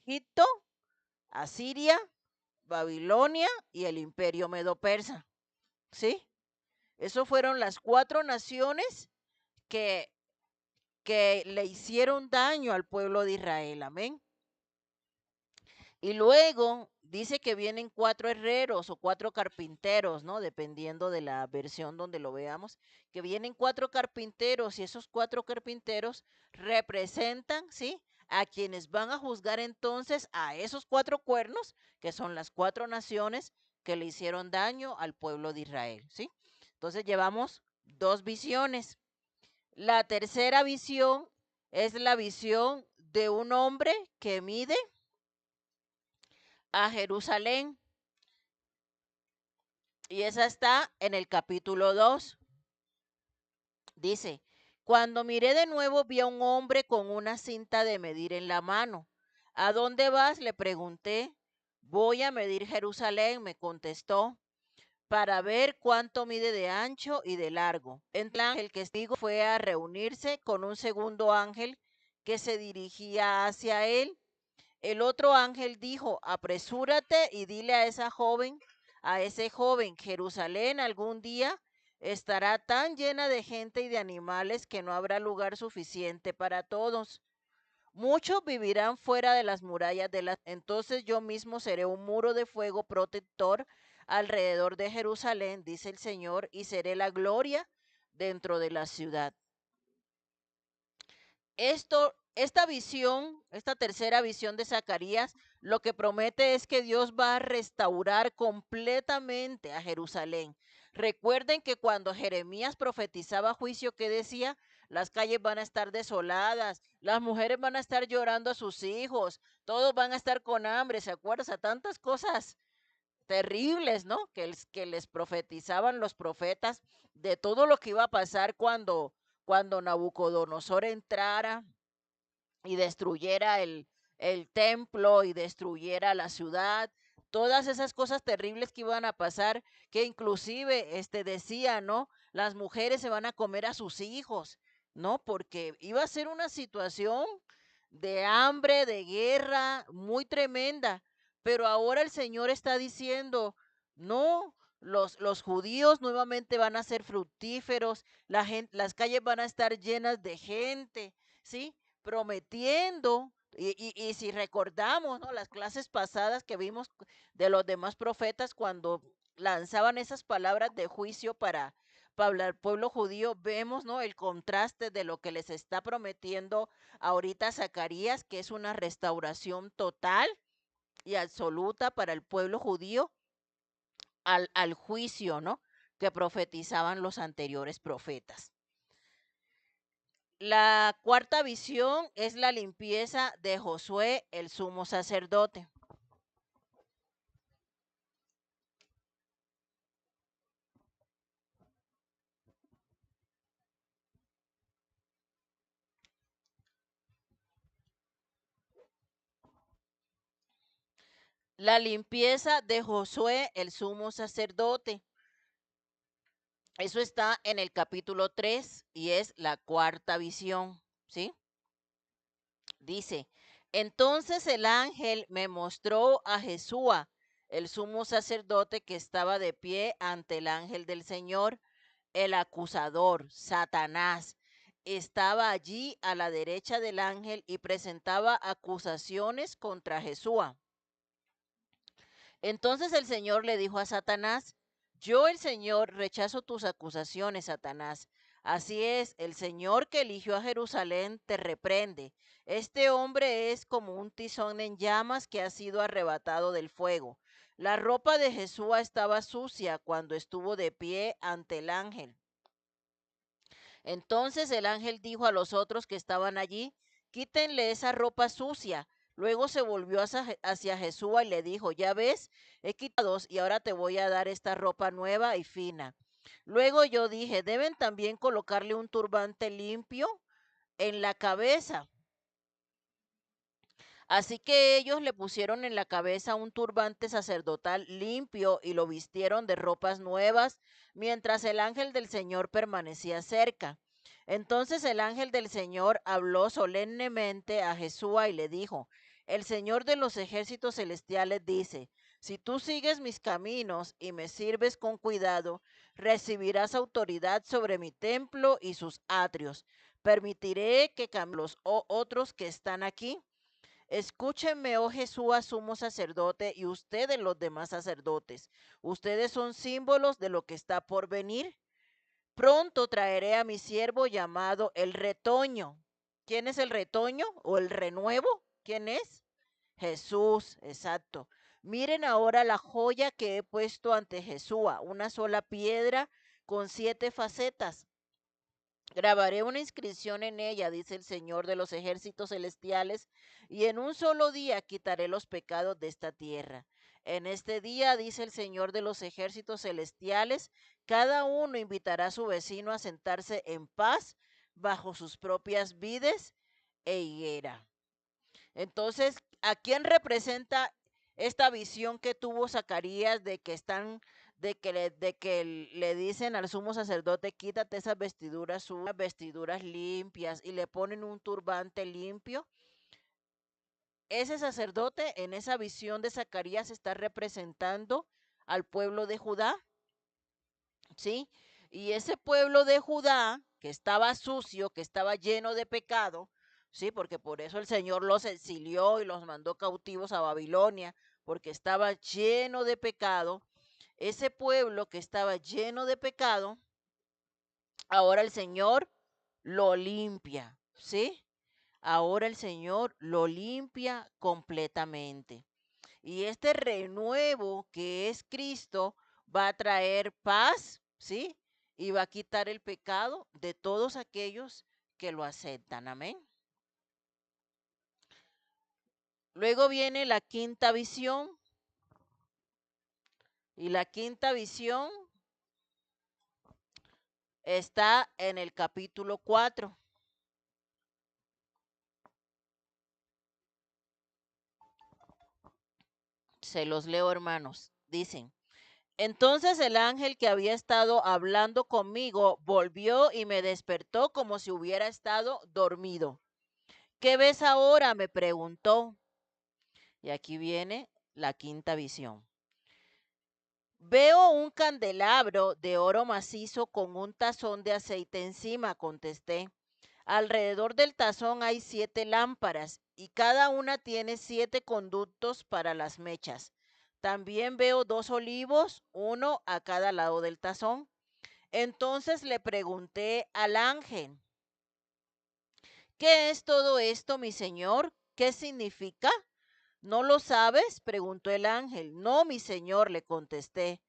Egipto, Asiria, Babilonia y el imperio medo-persa, ¿sí? Esas fueron las 4 naciones que, que le hicieron daño al pueblo de Israel, amén. Y luego dice que vienen 4 herreros o 4 carpinteros, ¿no? Dependiendo de la versión donde lo veamos, que vienen 4 carpinteros y esos 4 carpinteros representan, ¿sí? A quienes van a juzgar entonces a esos 4 cuernos, que son las 4 naciones que le hicieron daño al pueblo de Israel, ¿sí? Entonces llevamos 2 visiones. La tercera visión es la visión de un hombre que mide a Jerusalén. Y esa está en el capítulo 2. Dice, cuando miré de nuevo vi a un hombre con una cinta de medir en la mano. ¿A dónde vas? Le pregunté. Voy a medir Jerusalén, me contestó, para ver cuánto mide de ancho y de largo. Entonces el ángel que digo fue a reunirse con un segundo ángel que se dirigía hacia él. El otro ángel dijo, apresúrate y dile a ese joven, Jerusalén algún día estará tan llena de gente y de animales que no habrá lugar suficiente para todos. Muchos vivirán fuera de las murallas de la... Entonces yo mismo seré un muro de fuego protector alrededor de Jerusalén, dice el Señor, y seré la gloria dentro de la ciudad. Esta visión, esta tercera visión de Zacarías, lo que promete es que Dios va a restaurar completamente a Jerusalén. Recuerden que cuando Jeremías profetizaba juicio, ¿qué decía? Las calles van a estar desoladas, las mujeres van a estar llorando a sus hijos, todos van a estar con hambre, ¿se acuerdan? O sea, tantas cosas terribles, ¿no? Que les profetizaban los profetas de todo lo que iba a pasar cuando Nabucodonosor entrara y destruyera el templo y destruyera la ciudad, todas esas cosas terribles que iban a pasar, que inclusive decía, ¿no? Las mujeres se van a comer a sus hijos, ¿no? Porque iba a ser una situación de hambre, de guerra, muy tremenda. Pero ahora el Señor está diciendo, no, los judíos nuevamente van a ser fructíferos, las calles van a estar llenas de gente, ¿sí? Prometiendo, y si recordamos, ¿no? Las clases pasadas que vimos de los demás profetas cuando lanzaban esas palabras de juicio para el pueblo judío, vemos, ¿no? El contraste de lo que les está prometiendo ahorita Zacarías, que es una restauración total y absoluta para el pueblo judío al juicio, ¿no? Que profetizaban los anteriores profetas. La cuarta visión es la limpieza de Josué, el sumo sacerdote. La limpieza de Josué, el sumo sacerdote. Eso está en el capítulo 3 y es la cuarta visión, ¿sí? Dice, entonces el ángel me mostró a Jesúa, el sumo sacerdote que estaba de pie ante el ángel del Señor, el acusador, Satanás. Estaba allí a la derecha del ángel y presentaba acusaciones contra Jesúa. Entonces el Señor le dijo a Satanás, yo el Señor rechazo tus acusaciones, Satanás. Así es, el Señor que eligió a Jerusalén te reprende. Este hombre es como un tizón en llamas que ha sido arrebatado del fuego. La ropa de Jesús estaba sucia cuando estuvo de pie ante el ángel. Entonces el ángel dijo a los otros que estaban allí, quítenle esa ropa sucia. Luego se volvió hacia Jesús y le dijo, ya ves, he quitado y ahora te voy a dar esta ropa nueva y fina. Luego yo dije, deben también colocarle un turbante limpio en la cabeza. Así que ellos le pusieron en la cabeza un turbante sacerdotal limpio y lo vistieron de ropas nuevas, mientras el ángel del Señor permanecía cerca. Entonces el ángel del Señor habló solemnemente a Jesús y le dijo, El Señor de los ejércitos celestiales dice, si tú sigues mis caminos y me sirves con cuidado, recibirás autoridad sobre mi templo y sus atrios. Permitiré que cambien los otros que están aquí. Escúchenme, oh Jesús, sumo sacerdote, y ustedes los demás sacerdotes. Ustedes son símbolos de lo que está por venir. Pronto traeré a mi siervo llamado el retoño. ¿Quién es el retoño o el renuevo? ¿Quién es? Jesús, exacto. Miren ahora la joya que he puesto ante Jesús, una sola piedra con 7 facetas. Grabaré una inscripción en ella, dice el Señor de los ejércitos celestiales, y en un solo día quitaré los pecados de esta tierra. En este día, dice el Señor de los ejércitos celestiales, cada uno invitará a su vecino a sentarse en paz bajo sus propias vides e higuera. Entonces, ¿a quién representa esta visión que tuvo Zacarías de que le dicen al sumo sacerdote, quítate esas vestiduras, unas vestiduras limpias y le ponen un turbante limpio? Ese sacerdote en esa visión de Zacarías está representando al pueblo de Judá, ¿sí? Y ese pueblo de Judá, que estaba sucio, que estaba lleno de pecado, ¿sí? Porque por eso el Señor los exilió y los mandó cautivos a Babilonia, porque estaba lleno de pecado. Ese pueblo que estaba lleno de pecado, ahora el Señor lo limpia, ¿sí? Ahora el Señor lo limpia completamente. Y este renuevo que es Cristo va a traer paz, ¿sí? Y va a quitar el pecado de todos aquellos que lo aceptan. Amén. Luego viene la quinta visión. Y la quinta visión está en el capítulo 4. Se los leo, hermanos. Dicen, entonces el ángel que había estado hablando conmigo volvió y me despertó como si hubiera estado dormido. ¿Qué ves ahora?, me preguntó. Y aquí viene la quinta visión. Veo un candelabro de oro macizo con un tazón de aceite encima, contesté. Alrededor del tazón hay 7 lámparas y cada una tiene 7 conductos para las mechas. También veo 2 olivos, uno a cada lado del tazón. Entonces le pregunté al ángel, ¿qué es todo esto, mi señor? ¿Qué significa? ¿No lo sabes?, preguntó el ángel. No, mi señor, le contesté.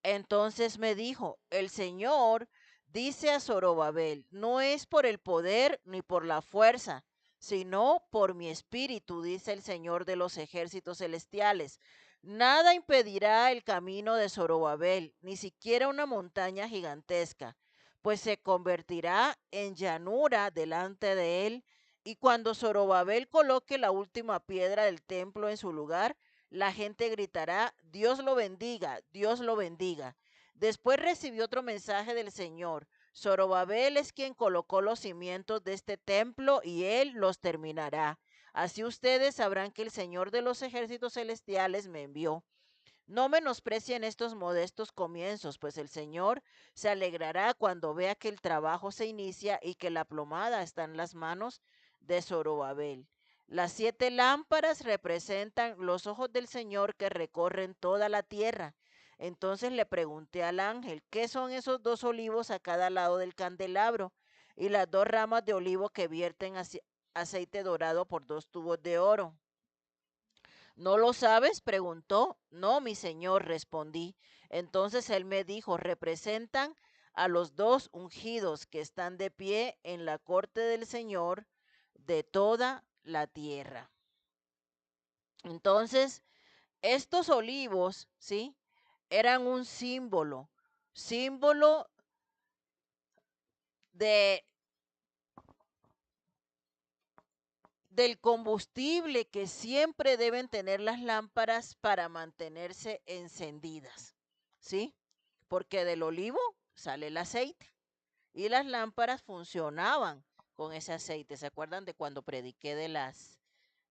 Entonces me dijo, el Señor dice a Zorobabel, no es por el poder ni por la fuerza, sino por mi espíritu, dice el Señor de los ejércitos celestiales. Nada impedirá el camino de Zorobabel, ni siquiera una montaña gigantesca, pues se convertirá en llanura delante de él. Y cuando Zorobabel coloque la última piedra del templo en su lugar, la gente gritará, Dios lo bendiga, Dios lo bendiga. Después recibió otro mensaje del Señor. Zorobabel es quien colocó los cimientos de este templo y él los terminará. Así ustedes sabrán que el Señor de los ejércitos celestiales me envió. No menosprecien estos modestos comienzos, pues el Señor se alegrará cuando vea que el trabajo se inicia y que la plomada está en las manos de Zorobabel. Las 7 lámparas representan los ojos del Señor que recorren toda la tierra. Entonces le pregunté al ángel, ¿qué son esos 2 olivos a cada lado del candelabro? Y las 2 ramas de olivo que vierten aceite dorado por 2 tubos de oro. ¿No lo sabes?, preguntó. No, mi señor, respondí. Entonces él me dijo, representan a los 2 ungidos que están de pie en la corte del Señor de toda la tierra. Entonces, estos olivos, ¿sí?, eran un símbolo de del combustible que siempre deben tener las lámparas para mantenerse encendidas, ¿sí? Porque del olivo sale el aceite y las lámparas funcionaban con ese aceite. ¿Se acuerdan de cuando prediqué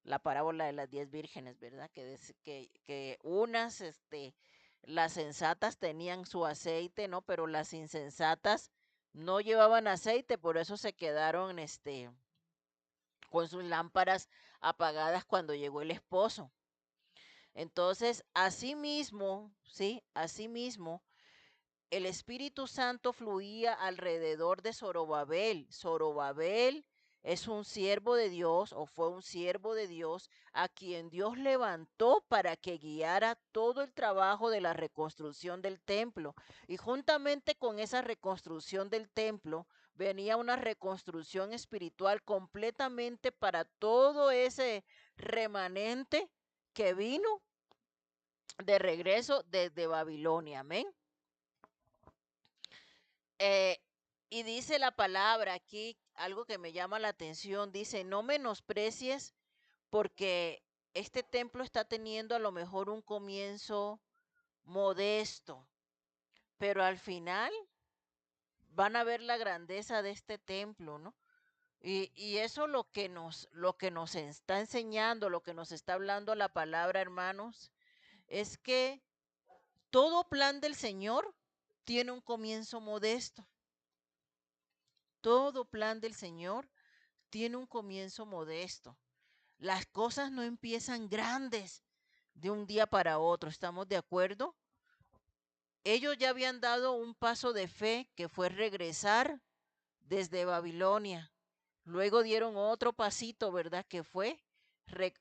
la parábola de las 10 vírgenes, ¿verdad? Que unas, las sensatas tenían su aceite, ¿no? Pero las insensatas no llevaban aceite, por eso se quedaron, con sus lámparas apagadas cuando llegó el esposo. Entonces, asimismo, ¿sí? Asimismo, el Espíritu Santo fluía alrededor de Zorobabel. Zorobabel es un siervo de Dios o fue un siervo de Dios a quien Dios levantó para que guiara todo el trabajo de la reconstrucción del templo. Y juntamente con esa reconstrucción del templo venía una reconstrucción espiritual completamente para todo ese remanente que vino de regreso desde Babilonia. Amén. Eh, y dice la palabra aquí, algo que me llama la atención, dice, no menosprecies porque este templo está teniendo a lo mejor un comienzo modesto, pero al final van a ver la grandeza de este templo, ¿no? Y eso lo que nos está enseñando, lo que nos está hablando la palabra, hermanos, es que todo plan del Señor tiene un comienzo modesto. Todo plan del Señor tiene un comienzo modesto. Las cosas no empiezan grandes de un día para otro, ¿estamos de acuerdo? Ellos ya habían dado un paso de fe que fue regresar desde Babilonia. Luego dieron otro pasito, ¿verdad? Que fue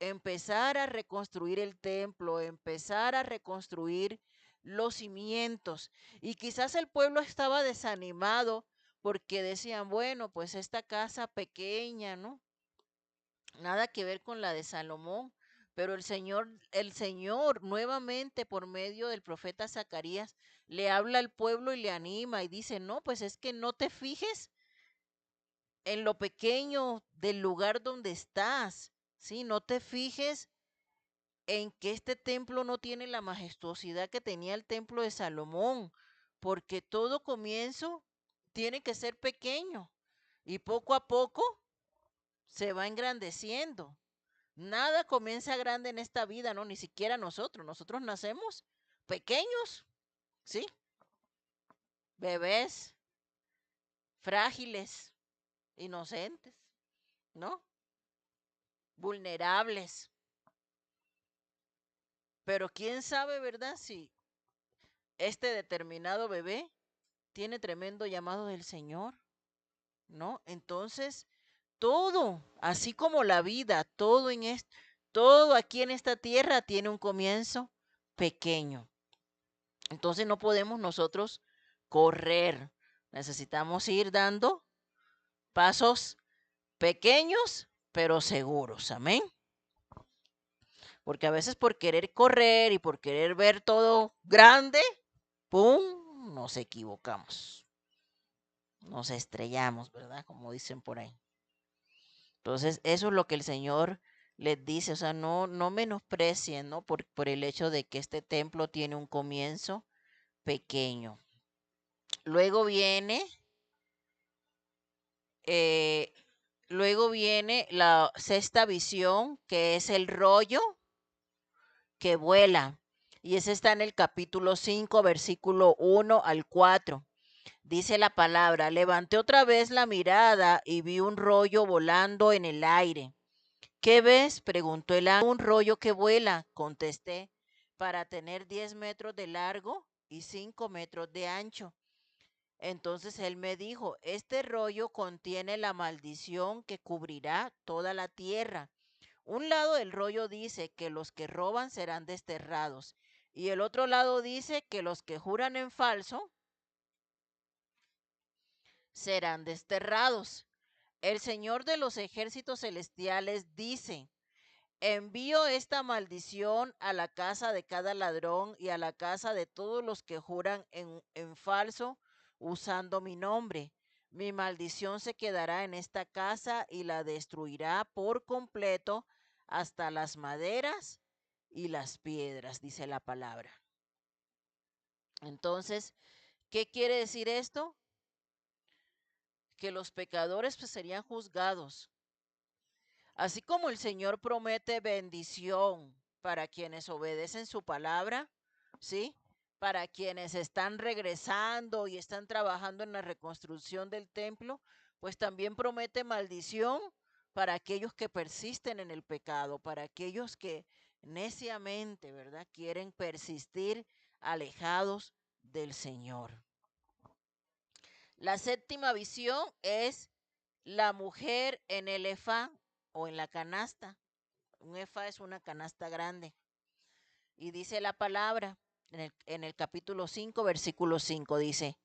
empezar a reconstruir el templo, empezar a reconstruir los cimientos. Y quizás el pueblo estaba desanimado porque decían, bueno, pues esta casa pequeña, ¿no? Nada que ver con la de Salomón, pero el Señor nuevamente por medio del profeta Zacarías le habla al pueblo y le anima y dice, no, pues es que no te fijes en lo pequeño del lugar donde estás, ¿sí? No te fijes en que este templo no tiene la majestuosidad que tenía el templo de Salomón, porque todo comienzo tiene que ser pequeño y poco a poco se va engrandeciendo. Nada comienza grande en esta vida, ¿no? Ni siquiera nosotros. Nosotros nacemos pequeños, ¿sí? Bebés, frágiles, inocentes, ¿no? Vulnerables. Pero quién sabe, ¿verdad? Si este determinado bebé tiene tremendo llamado del Señor, ¿no? Entonces, todo, así como la vida, todo aquí en esta tierra tiene un comienzo pequeño. Entonces no podemos nosotros correr. Necesitamos ir dando pasos pequeños, pero seguros. Amén. Porque a veces por querer correr y por querer ver todo grande, ¡pum!, nos equivocamos. Nos estrellamos, ¿verdad? Como dicen por ahí. Entonces, eso es lo que el Señor les dice. O sea, no menosprecien, ¿no? Por el hecho de que este templo tiene un comienzo pequeño. Luego viene, eh, luego viene la sexta visión, que es el rollo que vuela. Y ese está en el capítulo 5, versículo 1 al 4. Dice la palabra, levanté otra vez la mirada y vi un rollo volando en el aire. ¿Qué ves?, preguntó el ángel. Un rollo que vuela, contesté, para tener 10 metros de largo y 5 metros de ancho. Entonces él me dijo, este rollo contiene la maldición que cubrirá toda la tierra. Un lado del rollo dice que los que roban serán desterrados y el otro lado dice que los que juran en falso serán desterrados. El Señor de los ejércitos celestiales dice, envío esta maldición a la casa de cada ladrón y a la casa de todos los que juran en falso usando mi nombre. Mi maldición se quedará en esta casa y la destruirá por completo hasta las maderas y las piedras, dice la palabra. Entonces, ¿qué quiere decir esto? Que los pecadores pues serían juzgados. Así como el Señor promete bendición para quienes obedecen su palabra, ¿sí? Para quienes están regresando y están trabajando en la reconstrucción del templo, pues también promete maldición para aquellos que persisten en el pecado, para aquellos que neciamente, ¿verdad? Quieren persistir alejados del Señor. La séptima visión es la mujer en el efá o en la canasta. Un efá es una canasta grande. Y dice la palabra en el capítulo 5, versículo 5, dice,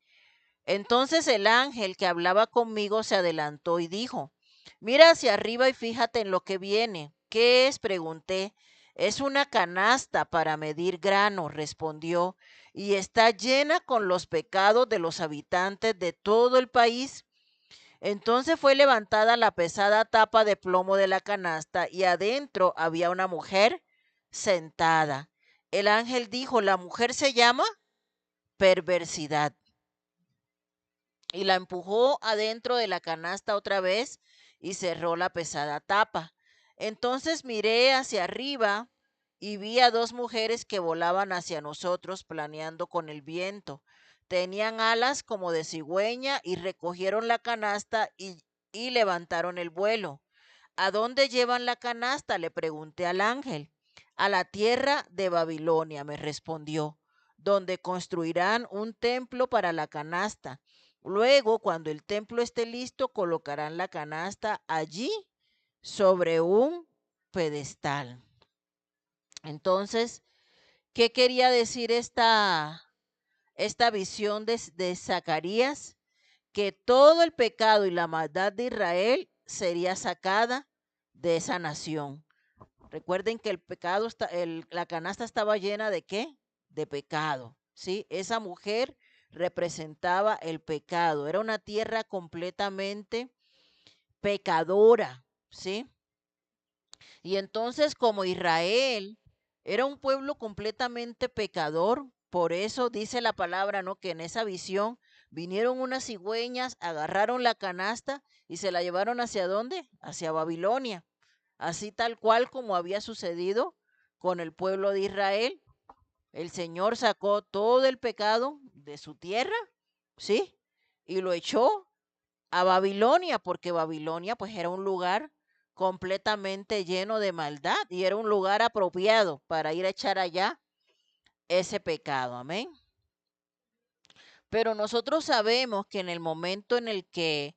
entonces el ángel que hablaba conmigo se adelantó y dijo, mira hacia arriba y fíjate en lo que viene. ¿Qué es? Pregunté. Es una canasta para medir grano, respondió, y está llena con los pecados de los habitantes de todo el país. Entonces fue levantada la pesada tapa de plomo de la canasta y adentro había una mujer sentada. El ángel dijo, la mujer se llama perversidad. Y la empujó adentro de la canasta otra vez y cerró la pesada tapa. Entonces miré hacia arriba y vi a dos mujeres que volaban hacia nosotros planeando con el viento. Tenían alas como de cigüeña y recogieron la canasta y levantaron el vuelo. ¿A dónde llevan la canasta? Le pregunté al ángel. A la tierra de Babilonia, me respondió, donde construirán un templo para la canasta. Luego, cuando el templo esté listo, colocarán la canasta allí sobre un pedestal. Entonces, ¿qué quería decir esta visión de Zacarías? Que todo el pecado y la maldad de Israel sería sacada de esa nación. Recuerden que el pecado, la canasta estaba llena de ¿qué? De pecado, ¿sí? Esa mujer representaba el pecado. Era una tierra completamente pecadora, ¿sí? Y entonces como Israel era un pueblo completamente pecador, por eso dice la palabra, ¿no? Que en esa visión vinieron unas cigüeñas, agarraron la canasta y se la llevaron ¿hacia dónde? Hacia Babilonia. Así tal cual como había sucedido con el pueblo de Israel. El Señor sacó todo el pecado de su tierra, ¿sí? Y lo echó a Babilonia, porque Babilonia pues era un lugar completamente lleno de maldad y era un lugar apropiado para ir a echar allá ese pecado, amén. Pero nosotros sabemos que en el momento en el que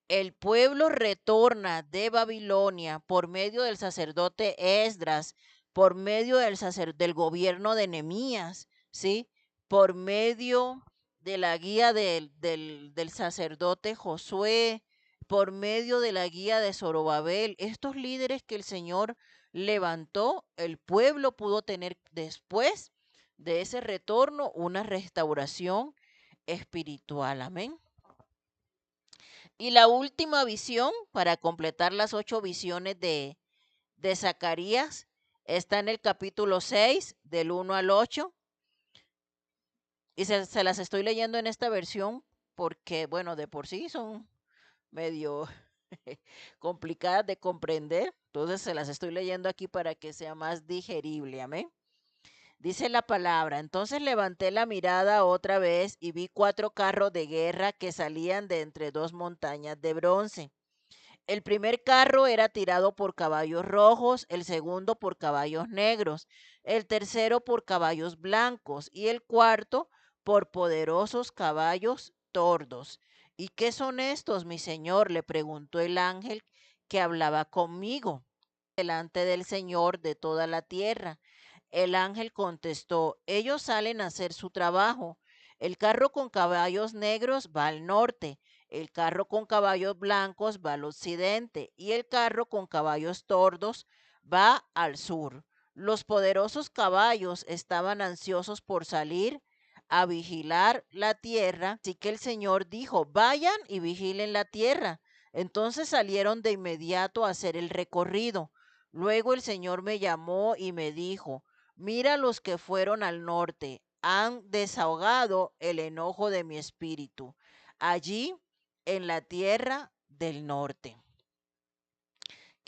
el pueblo retorna de Babilonia por medio del sacerdote Esdras, por medio del gobierno de Nehemías, ¿sí? Por medio de la guía del sacerdote Josué, por medio de la guía de Zorobabel, estos líderes que el Señor levantó, el pueblo pudo tener después de ese retorno una restauración espiritual. Amén. Y la última visión, para completar las 8 visiones de Zacarías, está en el capítulo 6, del 1 al 8. Y se las estoy leyendo en esta versión porque, bueno, de por sí son medio complicadas de comprender. Entonces se las estoy leyendo aquí para que sea más digerible. Amén. Dice la palabra, entonces levanté la mirada otra vez y vi 4 carros de guerra que salían de entre 2 montañas de bronce. El primer carro era tirado por caballos rojos, el segundo por caballos negros, el tercero por caballos blancos y el cuarto por poderosos caballos tordos. ¿Y qué son estos, mi señor? Le preguntó el ángel que hablaba conmigo delante del Señor de toda la tierra. El ángel contestó, ellos salen a hacer su trabajo. El carro con caballos negros va al norte, el carro con caballos blancos va al occidente y el carro con caballos tordos va al sur. Los poderosos caballos estaban ansiosos por salir a vigilar la tierra, así que el Señor dijo, vayan y vigilen la tierra. Entonces salieron de inmediato a hacer el recorrido. Luego el Señor me llamó y me dijo, mira los que fueron al norte, han desahogado el enojo de mi espíritu, allí en la tierra del norte.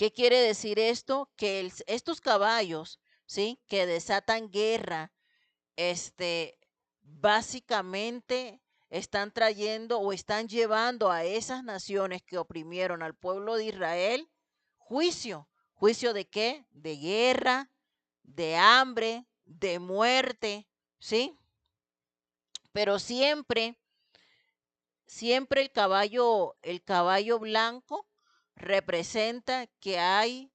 ¿Qué quiere decir esto? Que estos caballos, ¿sí? Que desatan guerra, básicamente están trayendo o están llevando a esas naciones que oprimieron al pueblo de Israel juicio. ¿Juicio de qué? De guerra, de hambre, de muerte, ¿sí? Pero siempre, siempre el caballo blanco representa que hay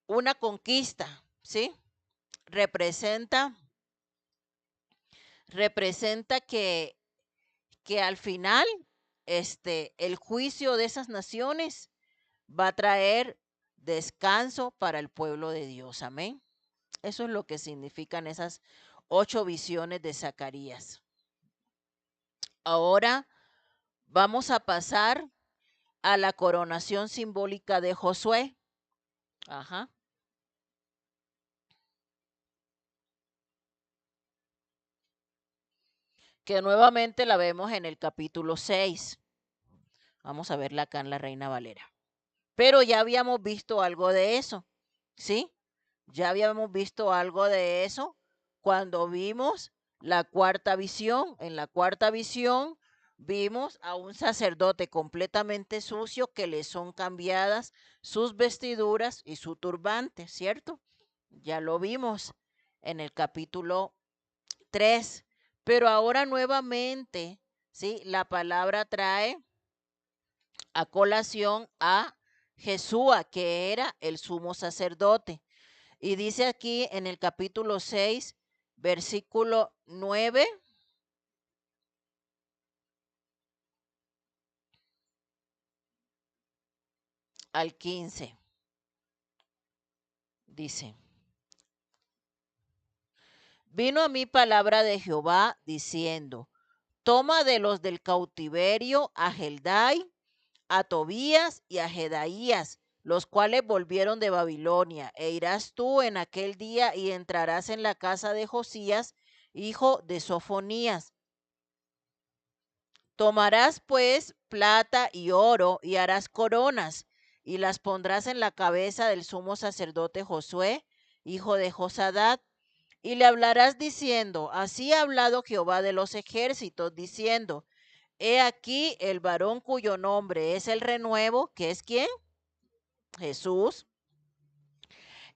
una conquista, ¿sí? Representa, representa que al final, el juicio de esas naciones va a traer descanso para el pueblo de Dios. Amén. Eso es lo que significan esas 8 visiones de Zacarías. Ahora vamos a pasar a la coronación simbólica de Josué. Ajá. Que nuevamente la vemos en el capítulo 6. Vamos a verla acá en la Reina Valera. Pero ya habíamos visto algo de eso, ¿sí? Ya habíamos visto algo de eso cuando vimos la cuarta visión. En la cuarta visión vimos a un sacerdote completamente sucio que le son cambiadas sus vestiduras y su turbante, ¿cierto? Ya lo vimos en el capítulo 3. Pero ahora nuevamente, ¿sí? La palabra trae a colación a Jesúa, que era el sumo sacerdote. Y dice aquí en el capítulo 6, versículo 9 al 15. Dice, vino a mí palabra de Jehová diciendo, toma de los del cautiverio a Heldai, a Tobías y a Jedaías, los cuales volvieron de Babilonia, e irás tú en aquel día y entrarás en la casa de Josías, hijo de Sofonías. Tomarás pues plata y oro y harás coronas y las pondrás en la cabeza del sumo sacerdote Josué, hijo de Josadat, y le hablarás diciendo, así ha hablado Jehová de los ejércitos, diciendo, he aquí el varón cuyo nombre es el renuevo, que es quién, Jesús,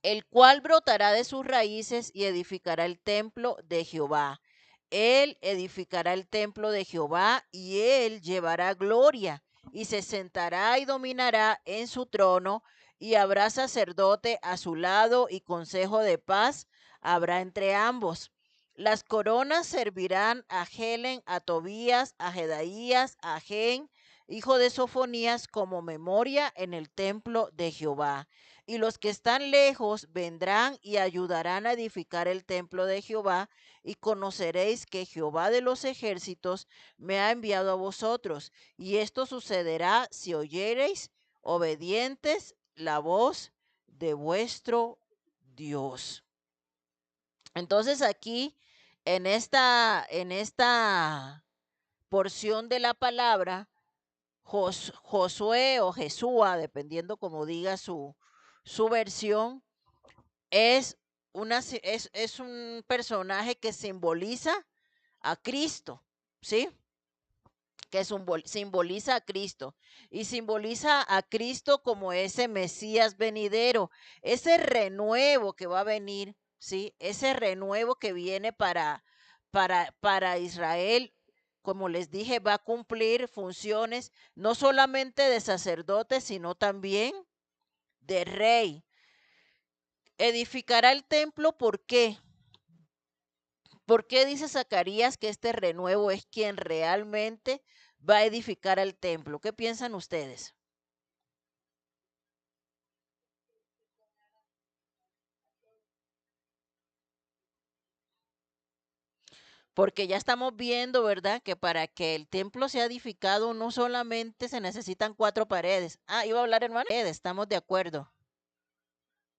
el cual brotará de sus raíces y edificará el templo de Jehová. Él edificará el templo de Jehová y él llevará gloria y se sentará y dominará en su trono y habrá sacerdote a su lado y consejo de paz habrá entre ambos. Las coronas servirán a Helen, a Tobías, a Jedaías, a Gen, hijo de Sofonías, como memoria en el templo de Jehová. Y los que están lejos vendrán y ayudarán a edificar el templo de Jehová, y conoceréis que Jehová de los ejércitos me ha enviado a vosotros. Y esto sucederá si oyereis obedientes la voz de vuestro Dios. Entonces aquí, en esta porción de la palabra, Josué o Jesúa, dependiendo como diga su versión, es, es un personaje que simboliza a Cristo, ¿sí? Que simboliza a Cristo y simboliza a Cristo como ese Mesías venidero, ese renuevo que va a venir, ¿sí? Ese renuevo que viene para Israel, como les dije, va a cumplir funciones no solamente de sacerdote, sino también de rey. Edificará el templo, ¿por qué? ¿Por qué dice Zacarías que este renuevo es quien realmente va a edificar el templo? ¿Qué piensan ustedes? Porque ya estamos viendo, ¿verdad? Que para que el templo sea edificado no solamente se necesitan 4 paredes. Ah, iba a hablar hermano. Estamos de acuerdo.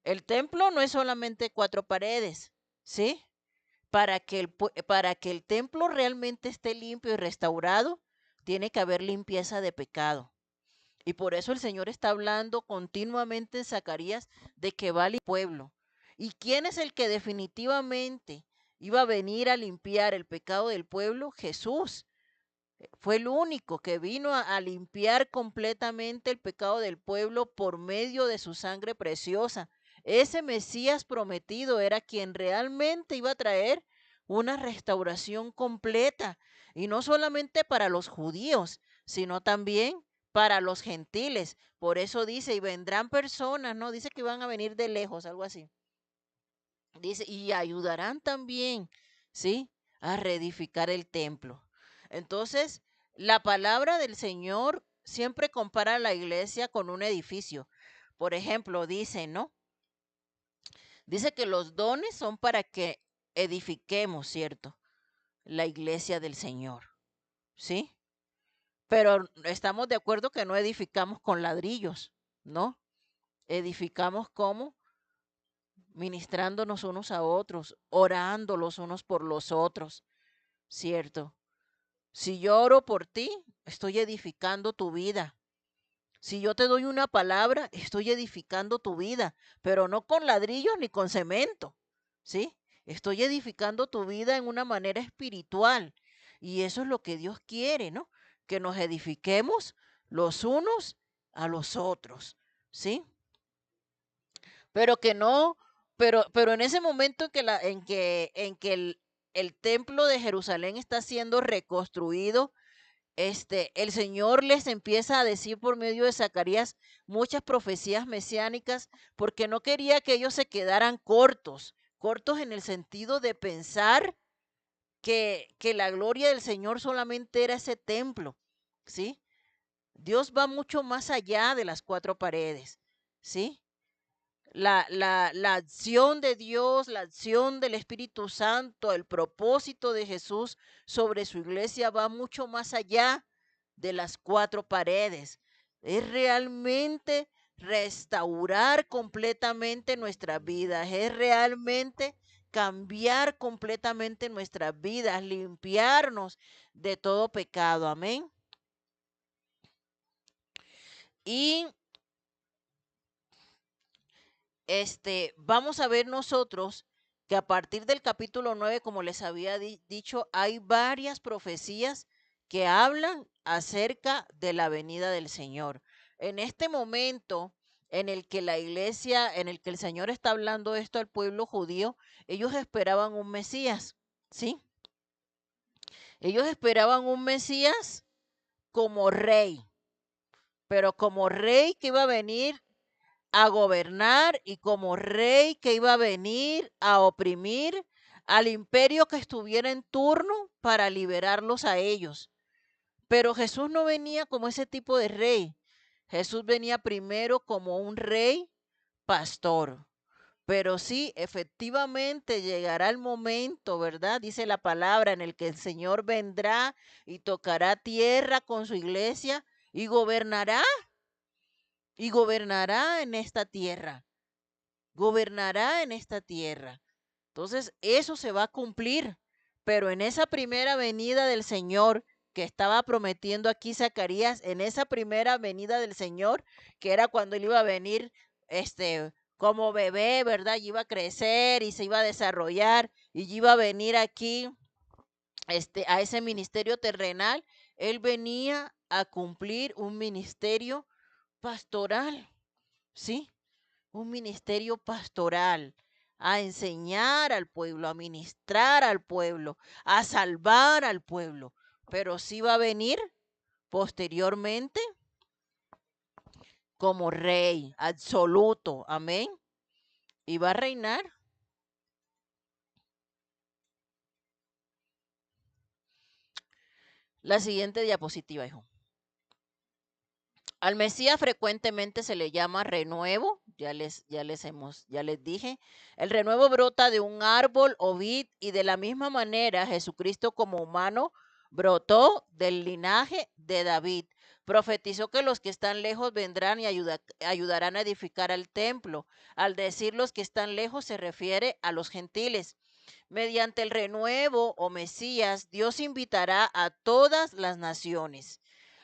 El templo no es solamente 4 paredes, ¿sí? Para que el templo realmente esté limpio y restaurado, tiene que haber limpieza de pecado. Y por eso el Señor está hablando continuamente en Zacarías de que va al pueblo. ¿Y quién es el que definitivamente iba a venir a limpiar el pecado del pueblo? Jesús. Fue el único que vino a limpiar completamente el pecado del pueblo por medio de su sangre preciosa. Ese Mesías prometido era quien realmente iba a traer una restauración completa, y no solamente para los judíos, sino también para los gentiles. Por eso dice, y vendrán personas, ¿no? Dice que van a venir de lejos, algo así. Dice, y ayudarán también, ¿sí? A reedificar el templo. Entonces, la palabra del Señor siempre compara a la iglesia con un edificio. Por ejemplo, dice, ¿no? Dice que los dones son para que edifiquemos, ¿cierto? La iglesia del Señor, ¿sí? Pero estamos de acuerdo que no edificamos con ladrillos, ¿no? Edificamos como ministrándonos unos a otros, orando los unos por los otros, ¿cierto? Si yo oro por ti, estoy edificando tu vida. Si yo te doy una palabra, estoy edificando tu vida, pero no con ladrillos ni con cemento, ¿sí? Estoy edificando tu vida en una manera espiritual. Y eso es lo que Dios quiere, ¿no? Que nos edifiquemos los unos a los otros, ¿sí? Pero que no, pero en ese momento en que el templo de Jerusalén está siendo reconstruido, el Señor les empieza a decir por medio de Zacarías muchas profecías mesiánicas, porque no quería que ellos se quedaran cortos, cortos en el sentido de pensar que la gloria del Señor solamente era ese templo, ¿sí? Dios va mucho más allá de las cuatro paredes, ¿sí? La acción de Dios, la acción del Espíritu Santo, el propósito de Jesús sobre su iglesia va mucho más allá de las cuatro paredes. Es realmente restaurar completamente nuestras vidas, es realmente cambiar completamente nuestras vidas, limpiarnos de todo pecado. Amén. Y vamos a ver nosotros que a partir del capítulo 9, como les había dicho, hay varias profecías que hablan acerca de la venida del Señor. En este momento en el que la iglesia, en el que el Señor está hablando esto al pueblo judío, ellos esperaban un Mesías, ¿sí? Ellos esperaban un Mesías como rey, pero como rey que iba a venir a gobernar, y como rey que iba a venir a oprimir al imperio que estuviera en turno para liberarlos a ellos. Pero Jesús no venía como ese tipo de rey. Jesús venía primero como un rey pastor. Pero sí, efectivamente llegará el momento, ¿verdad? Dice la palabra, en el que el Señor vendrá y tocará tierra con su iglesia y gobernará en esta tierra, gobernará en esta tierra. Entonces, eso se va a cumplir, pero en esa primera venida del Señor que estaba prometiendo aquí Zacarías, en esa primera venida del Señor, que era cuando él iba a venir, como bebé, ¿verdad? Y iba a crecer y se iba a desarrollar y iba a venir aquí, a ese ministerio terrenal. Él venía a cumplir un ministerio pastoral, ¿sí? Un ministerio pastoral, a enseñar al pueblo, a ministrar al pueblo, a salvar al pueblo. Pero sí va a venir posteriormente como rey absoluto, amén. Y va a reinar. La siguiente diapositiva, hijo. Al Mesías frecuentemente se le llama renuevo, ya les dije. El renuevo brota de un árbol o vid, y de la misma manera Jesucristo como humano brotó del linaje de David. Profetizó que los que están lejos vendrán y ayudarán a edificar el templo. Al decir los que están lejos se refiere a los gentiles. Mediante el renuevo o Mesías, Dios invitará a todas las naciones.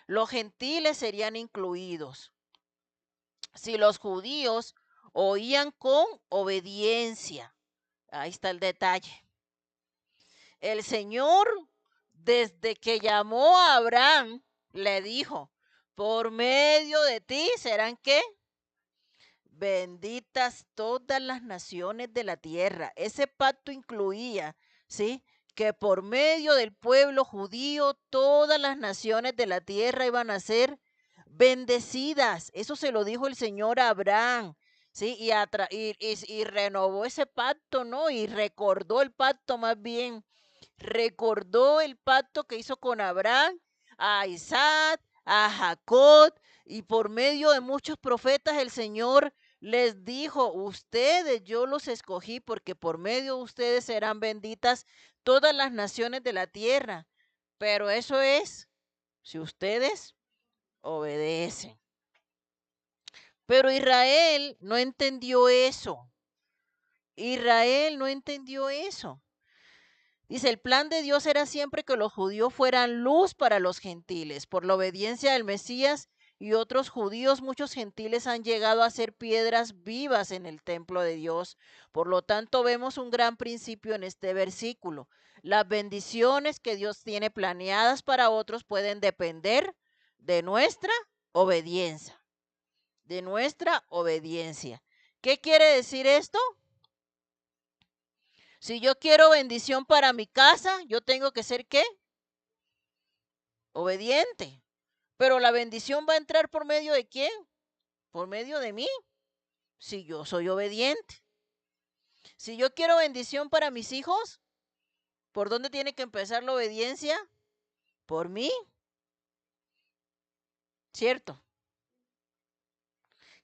Los gentiles serían incluidos. Si los judíos oían con obediencia, ahí está el detalle. El Señor, desde que llamó a Abraham, le dijo, por medio de ti serán ¿qué? Benditas todas las naciones de la tierra. Ese pacto incluía, ¿sí? Que por medio del pueblo judío todas las naciones de la tierra iban a ser bendecidas. Eso se lo dijo el Señor a Abraham, ¿sí? Y renovó ese pacto, ¿no? Y recordó el pacto más bien. Recordó el pacto que hizo con Abraham, a Isaac, a Jacob, y por medio de muchos profetas el Señor les dijo, ustedes yo los escogí porque por medio de ustedes serán benditas todas las naciones de la tierra. Pero eso es si ustedes obedecen. Pero Israel no entendió eso. Israel no entendió eso. Dice, el plan de Dios era siempre que los judíos fueran luz para los gentiles. Por la obediencia del Mesías y otros judíos, muchos gentiles han llegado a ser piedras vivas en el templo de Dios. Por lo tanto, vemos un gran principio en este versículo. Las bendiciones que Dios tiene planeadas para otros pueden depender de nuestra obediencia. De nuestra obediencia. ¿Qué quiere decir esto? Si yo quiero bendición para mi casa, yo tengo que ser ¿qué? Obediente. Pero la bendición va a entrar por medio de quién? Por medio de mí, si yo soy obediente. Si yo quiero bendición para mis hijos, ¿por dónde tiene que empezar la obediencia? Por mí, ¿cierto?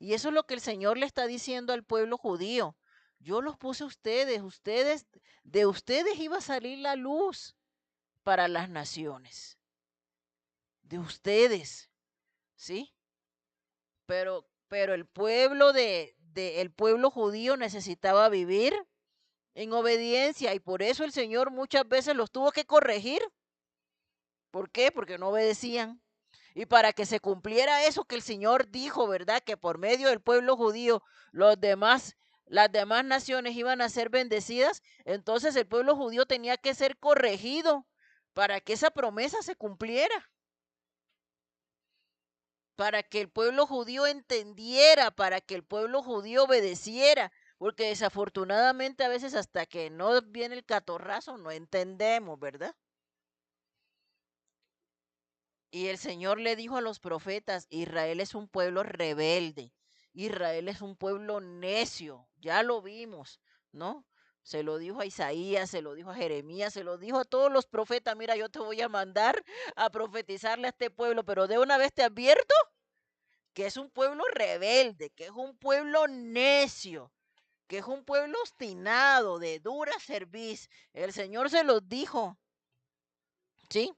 Y eso es lo que el Señor le está diciendo al pueblo judío. Yo los puse a ustedes, de ustedes iba a salir la luz para las naciones. De ustedes, ¿sí? Pero el pueblo el pueblo judío necesitaba vivir en obediencia y por eso el Señor muchas veces los tuvo que corregir. ¿Por qué? Porque no obedecían. Y para que se cumpliera eso que el Señor dijo, ¿verdad? Que por medio del pueblo judío las demás naciones iban a ser bendecidas, entonces el pueblo judío tenía que ser corregido para que esa promesa se cumpliera. Para que el pueblo judío entendiera, para que el pueblo judío obedeciera, porque desafortunadamente a veces hasta que no viene el catorrazo no entendemos, ¿verdad? Y el Señor le dijo a los profetas, Israel es un pueblo rebelde, Israel es un pueblo necio, ya lo vimos, ¿no? Se lo dijo a Isaías, se lo dijo a Jeremías, se lo dijo a todos los profetas, mira, yo te voy a mandar a profetizarle a este pueblo, pero de una vez te advierto que es un pueblo rebelde, que es un pueblo necio, que es un pueblo obstinado, de dura cerviz. El Señor se los dijo, ¿sí?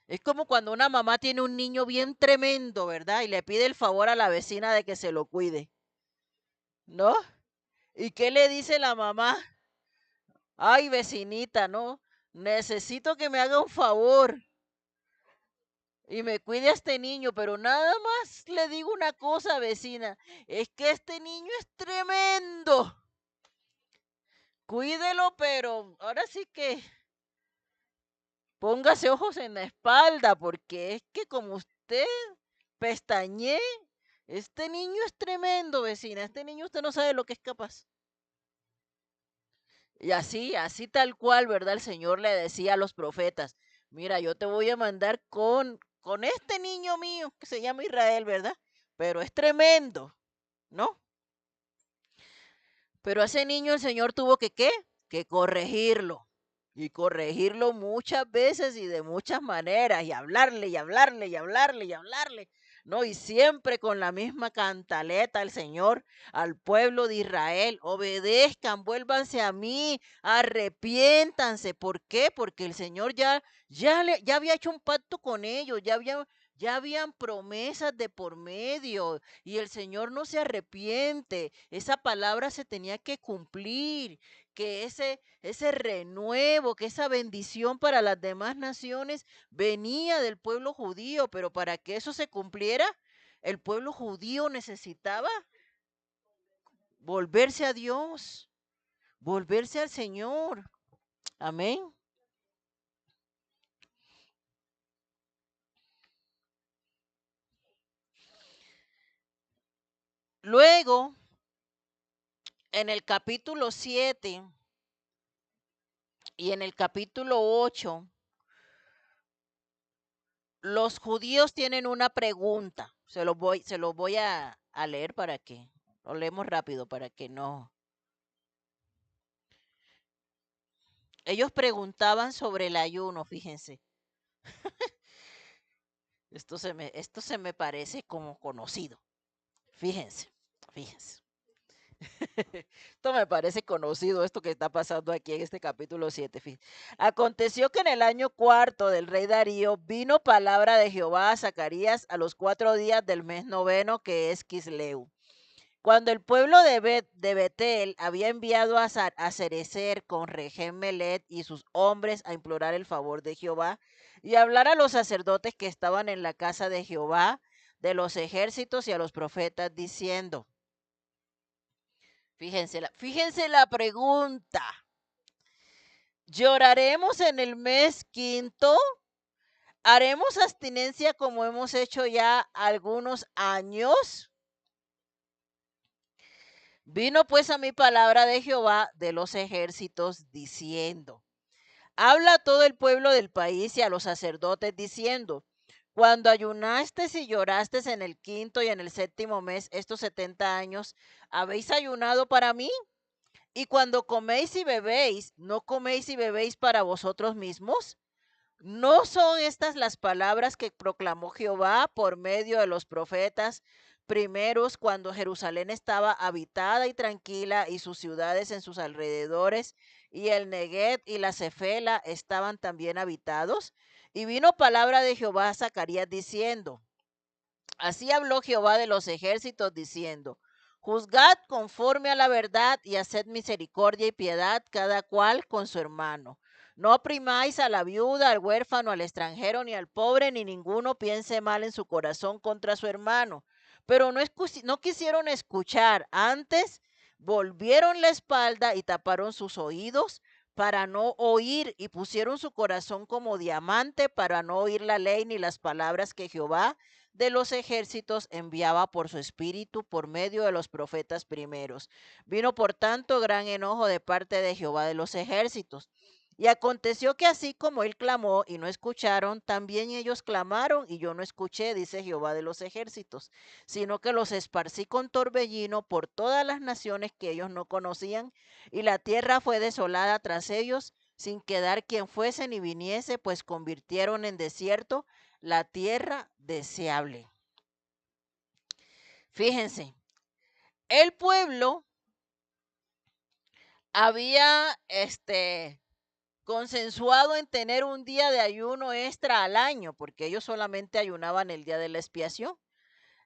Es como cuando una mamá tiene un niño bien tremendo, ¿verdad? Y le pide el favor a la vecina de que se lo cuide, ¿no? ¿Y qué le dice la mamá? Ay, vecinita, ¿no? Necesito que me haga un favor y me cuide a este niño, pero nada más le digo una cosa, vecina, es que este niño es tremendo. Cuídelo, pero ahora sí que póngase ojos en la espalda, porque es que como usted pestañe, este niño es tremendo, vecina, este niño usted no sabe lo que es capaz. Y así tal cual, ¿verdad? El Señor le decía a los profetas, mira, yo te voy a mandar con este niño mío que se llama Israel, ¿verdad? Pero es tremendo, ¿no? Pero a ese niño el Señor tuvo que, ¿qué? Que corregirlo. Y corregirlo muchas veces y de muchas maneras. Y hablarle, y hablarle, y hablarle, y hablarle. ¿No? Y siempre con la misma cantaleta el Señor al pueblo de Israel. Obedezcan, vuélvanse a mí, arrepiéntanse. ¿Por qué? Porque el Señor ya había hecho un pacto con ellos, ya había Ya habían promesas de por medio y el Señor no se arrepiente. Esa palabra se tenía que cumplir, que ese renuevo, que esa bendición para las demás naciones venía del pueblo judío, pero para que eso se cumpliera, el pueblo judío necesitaba volverse a Dios, volverse al Señor. Amén. Luego, en el capítulo 7 y en el capítulo 8, los judíos tienen una pregunta. Se lo voy a leer para que lo leemos rápido para que no. Ellos preguntaban sobre el ayuno, fíjense. Esto se me parece como conocido. Fíjense, fíjense. Esto me parece conocido, esto que está pasando aquí en este capítulo 7. Aconteció que en el año cuarto del rey Darío vino palabra de Jehová a Zacarías a los 4 días del mes noveno, que es Quisleu. Cuando el pueblo de Betel había enviado a Cerecer con Regem Melet y sus hombres a implorar el favor de Jehová y a hablar a los sacerdotes que estaban en la casa de Jehová, de los ejércitos y a los profetas, diciendo, fíjense la pregunta, ¿lloraremos en el mes quinto? ¿Haremos abstinencia como hemos hecho ya algunos años? Vino pues a mí palabra de Jehová de los ejércitos diciendo, habla a todo el pueblo del país y a los sacerdotes diciendo, cuando ayunasteis y llorasteis en el quinto y en el séptimo mes, estos 70 años, ¿habéis ayunado para mí? Y cuando coméis y bebéis, ¿no coméis y bebéis para vosotros mismos? ¿No son estas las palabras que proclamó Jehová por medio de los profetas primeros cuando Jerusalén estaba habitada y tranquila y sus ciudades en sus alrededores y el Negueb y la Cefela estaban también habitados? Y vino palabra de Jehová a Zacarías diciendo, así habló Jehová de los ejércitos diciendo, juzgad conforme a la verdad y haced misericordia y piedad cada cual con su hermano. No oprimáis a la viuda, al huérfano, al extranjero, ni al pobre, ni ninguno piense mal en su corazón contra su hermano. Pero no quisieron escuchar, antes volvieron la espalda y taparon sus oídos para no oír y pusieron su corazón como diamante para no oír la ley ni las palabras que Jehová de los ejércitos enviaba por su espíritu por medio de los profetas primeros. Vino por tanto gran enojo de parte de Jehová de los ejércitos. Y aconteció que así como él clamó y no escucharon, también ellos clamaron y yo no escuché, dice Jehová de los ejércitos, sino que los esparcí con torbellino por todas las naciones que ellos no conocían, y la tierra fue desolada tras ellos, sin quedar quien fuese ni viniese, pues convirtieron en desierto la tierra deseable. Fíjense, el pueblo había consensuado en tener un día de ayuno extra al año, porque ellos solamente ayunaban el día de la expiación,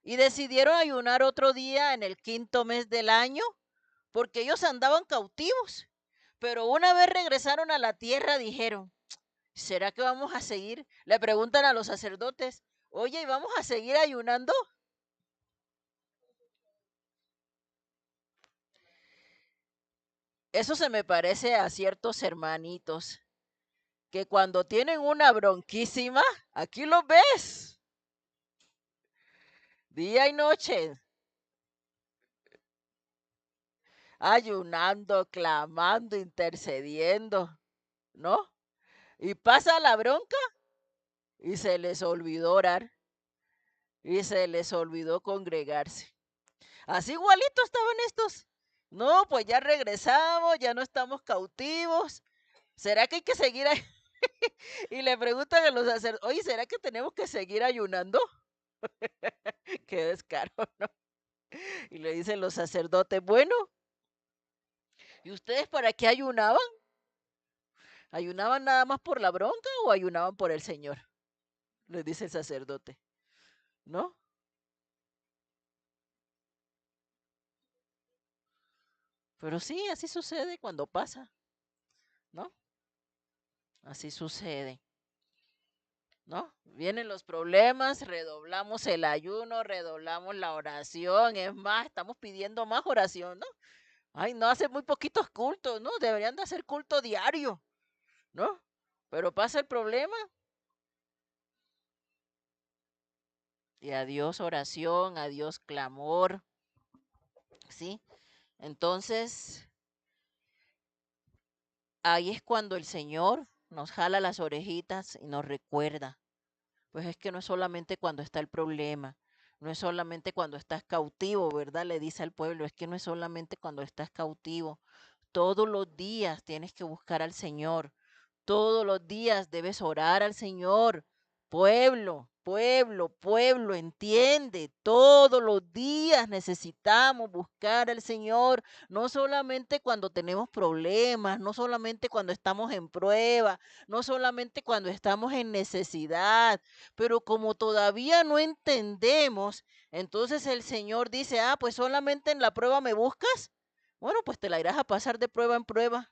y decidieron ayunar otro día en el quinto mes del año, porque ellos andaban cautivos. Pero una vez regresaron a la tierra, dijeron, ¿será que vamos a seguir? Le preguntan a los sacerdotes, oye, ¿y vamos a seguir ayunando? Eso se me parece a ciertos hermanitos que cuando tienen una bronquísima, aquí los ves, día y noche, ayunando, clamando, intercediendo, ¿no? Y pasa la bronca y se les olvidó orar y se les olvidó congregarse. Así igualito estaban estos. No, pues ya regresamos, ya no estamos cautivos. ¿Será que hay que seguir ahí? Y le preguntan a los sacerdotes, oye, ¿será que tenemos que seguir ayunando? Qué descaro, ¿no? Y le dicen los sacerdotes, bueno, ¿y ustedes para qué ayunaban? ¿Ayunaban nada más por la bronca o ayunaban por el Señor? Les dice el sacerdote. ¿no? Pero sí, así sucede cuando pasa, ¿no? Así sucede, ¿no? Vienen los problemas, redoblamos el ayuno, redoblamos la oración, es más, estamos pidiendo más oración, ¿no? Ay, no, hace muy poquitos cultos, ¿no? Deberían de hacer culto diario, ¿no? Pero pasa el problema y adiós oración, adiós clamor, ¿sí? Entonces, ahí es cuando el Señor nos jala las orejitas y nos recuerda. Pues es que no es solamente cuando está el problema, no es solamente cuando estás cautivo, ¿verdad? Le dice al pueblo, es que no es solamente cuando estás cautivo. Todos los días tienes que buscar al Señor. Todos los días debes orar al Señor. Pueblo, pueblo, pueblo, entiende. Todos los días necesitamos buscar al Señor. No solamente cuando tenemos problemas, no solamente cuando estamos en prueba, no solamente cuando estamos en necesidad. Pero como todavía no entendemos, entonces el Señor dice, ah, pues solamente en la prueba me buscas. Bueno, pues te la irás a pasar de prueba en prueba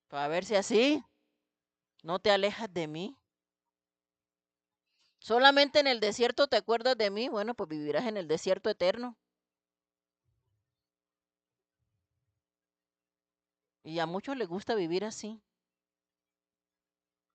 para ver si así no te alejas de mí. Solamente en el desierto te acuerdas de mí. Bueno, pues vivirás en el desierto eterno. Y a muchos les gusta vivir así,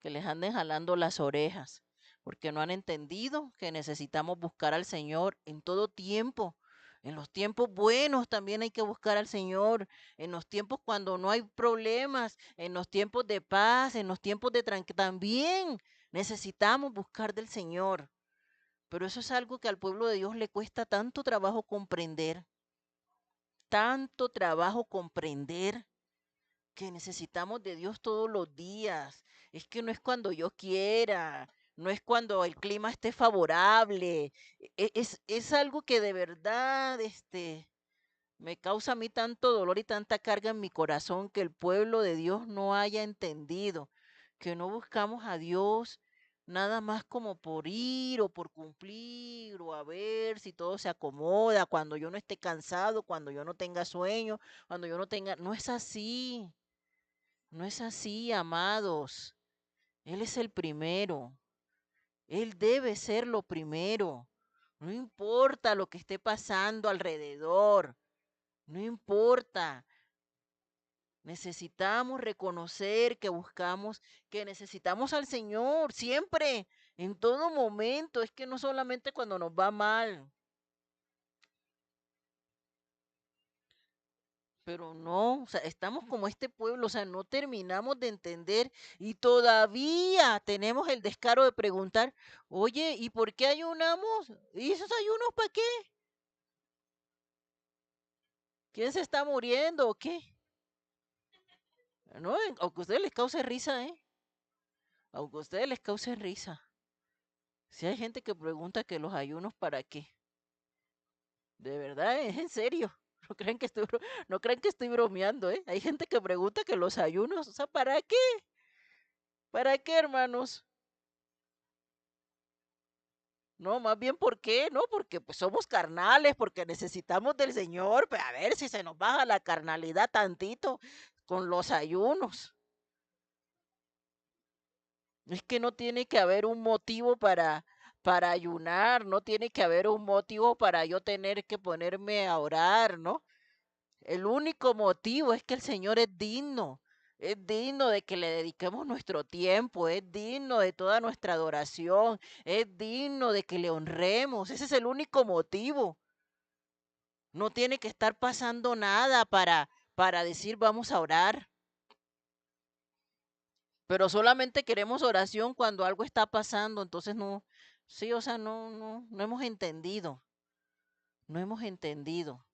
que les anden jalando las orejas, porque no han entendido que necesitamos buscar al Señor en todo tiempo. En los tiempos buenos también hay que buscar al Señor, en los tiempos cuando no hay problemas, en los tiempos de paz, en los tiempos de tranquilidad, también necesitamos buscar del Señor. Pero eso es algo que al pueblo de Dios le cuesta tanto trabajo comprender que necesitamos de Dios todos los días. Es que no es cuando yo quiera, no es cuando el clima esté favorable. Es algo que de verdad, me causa a mí tanto dolor y tanta carga en mi corazón que el pueblo de Dios no haya entendido, que no buscamos a Dios nada más como por ir o por cumplir o a ver si todo se acomoda, cuando yo no esté cansado, cuando yo no tenga sueño, cuando yo no tenga... No es así, no es así, amados. Él es el primero, Él debe ser lo primero. No importa lo que esté pasando alrededor, no importa. Necesitamos reconocer que buscamos, que necesitamos al Señor siempre, en todo momento. Es que no solamente cuando nos va mal, pero no, o sea, estamos como este pueblo, o sea, no terminamos de entender y todavía tenemos el descaro de preguntar, oye, ¿y por qué ayunamos? ¿Y esos ayunos para qué? ¿Quién se está muriendo o qué? No, aunque a ustedes les cause risa, ¿eh? Aunque a ustedes les cause risa. Si hay gente que pregunta que los ayunos para qué. De verdad, es en serio. No crean que estoy bromeando, ¿eh? Hay gente que pregunta que los ayunos, o sea, ¿para qué? ¿Para qué, hermanos? No, más bien, ¿por qué? No, porque pues somos carnales, porque necesitamos del Señor, pero a ver si se nos baja la carnalidad tantito con los ayunos. Es que no tiene que haber un motivo para ayunar, no tiene que haber un motivo para yo tener que ponerme a orar, ¿no? El único motivo es que el Señor es digno de que le dediquemos nuestro tiempo, es digno de toda nuestra adoración, es digno de que le honremos. Ese es el único motivo. No tiene que estar pasando nada para decir vamos a orar, pero solamente queremos oración cuando algo está pasando, entonces no, sí, o sea, no hemos entendido, no hemos entendido.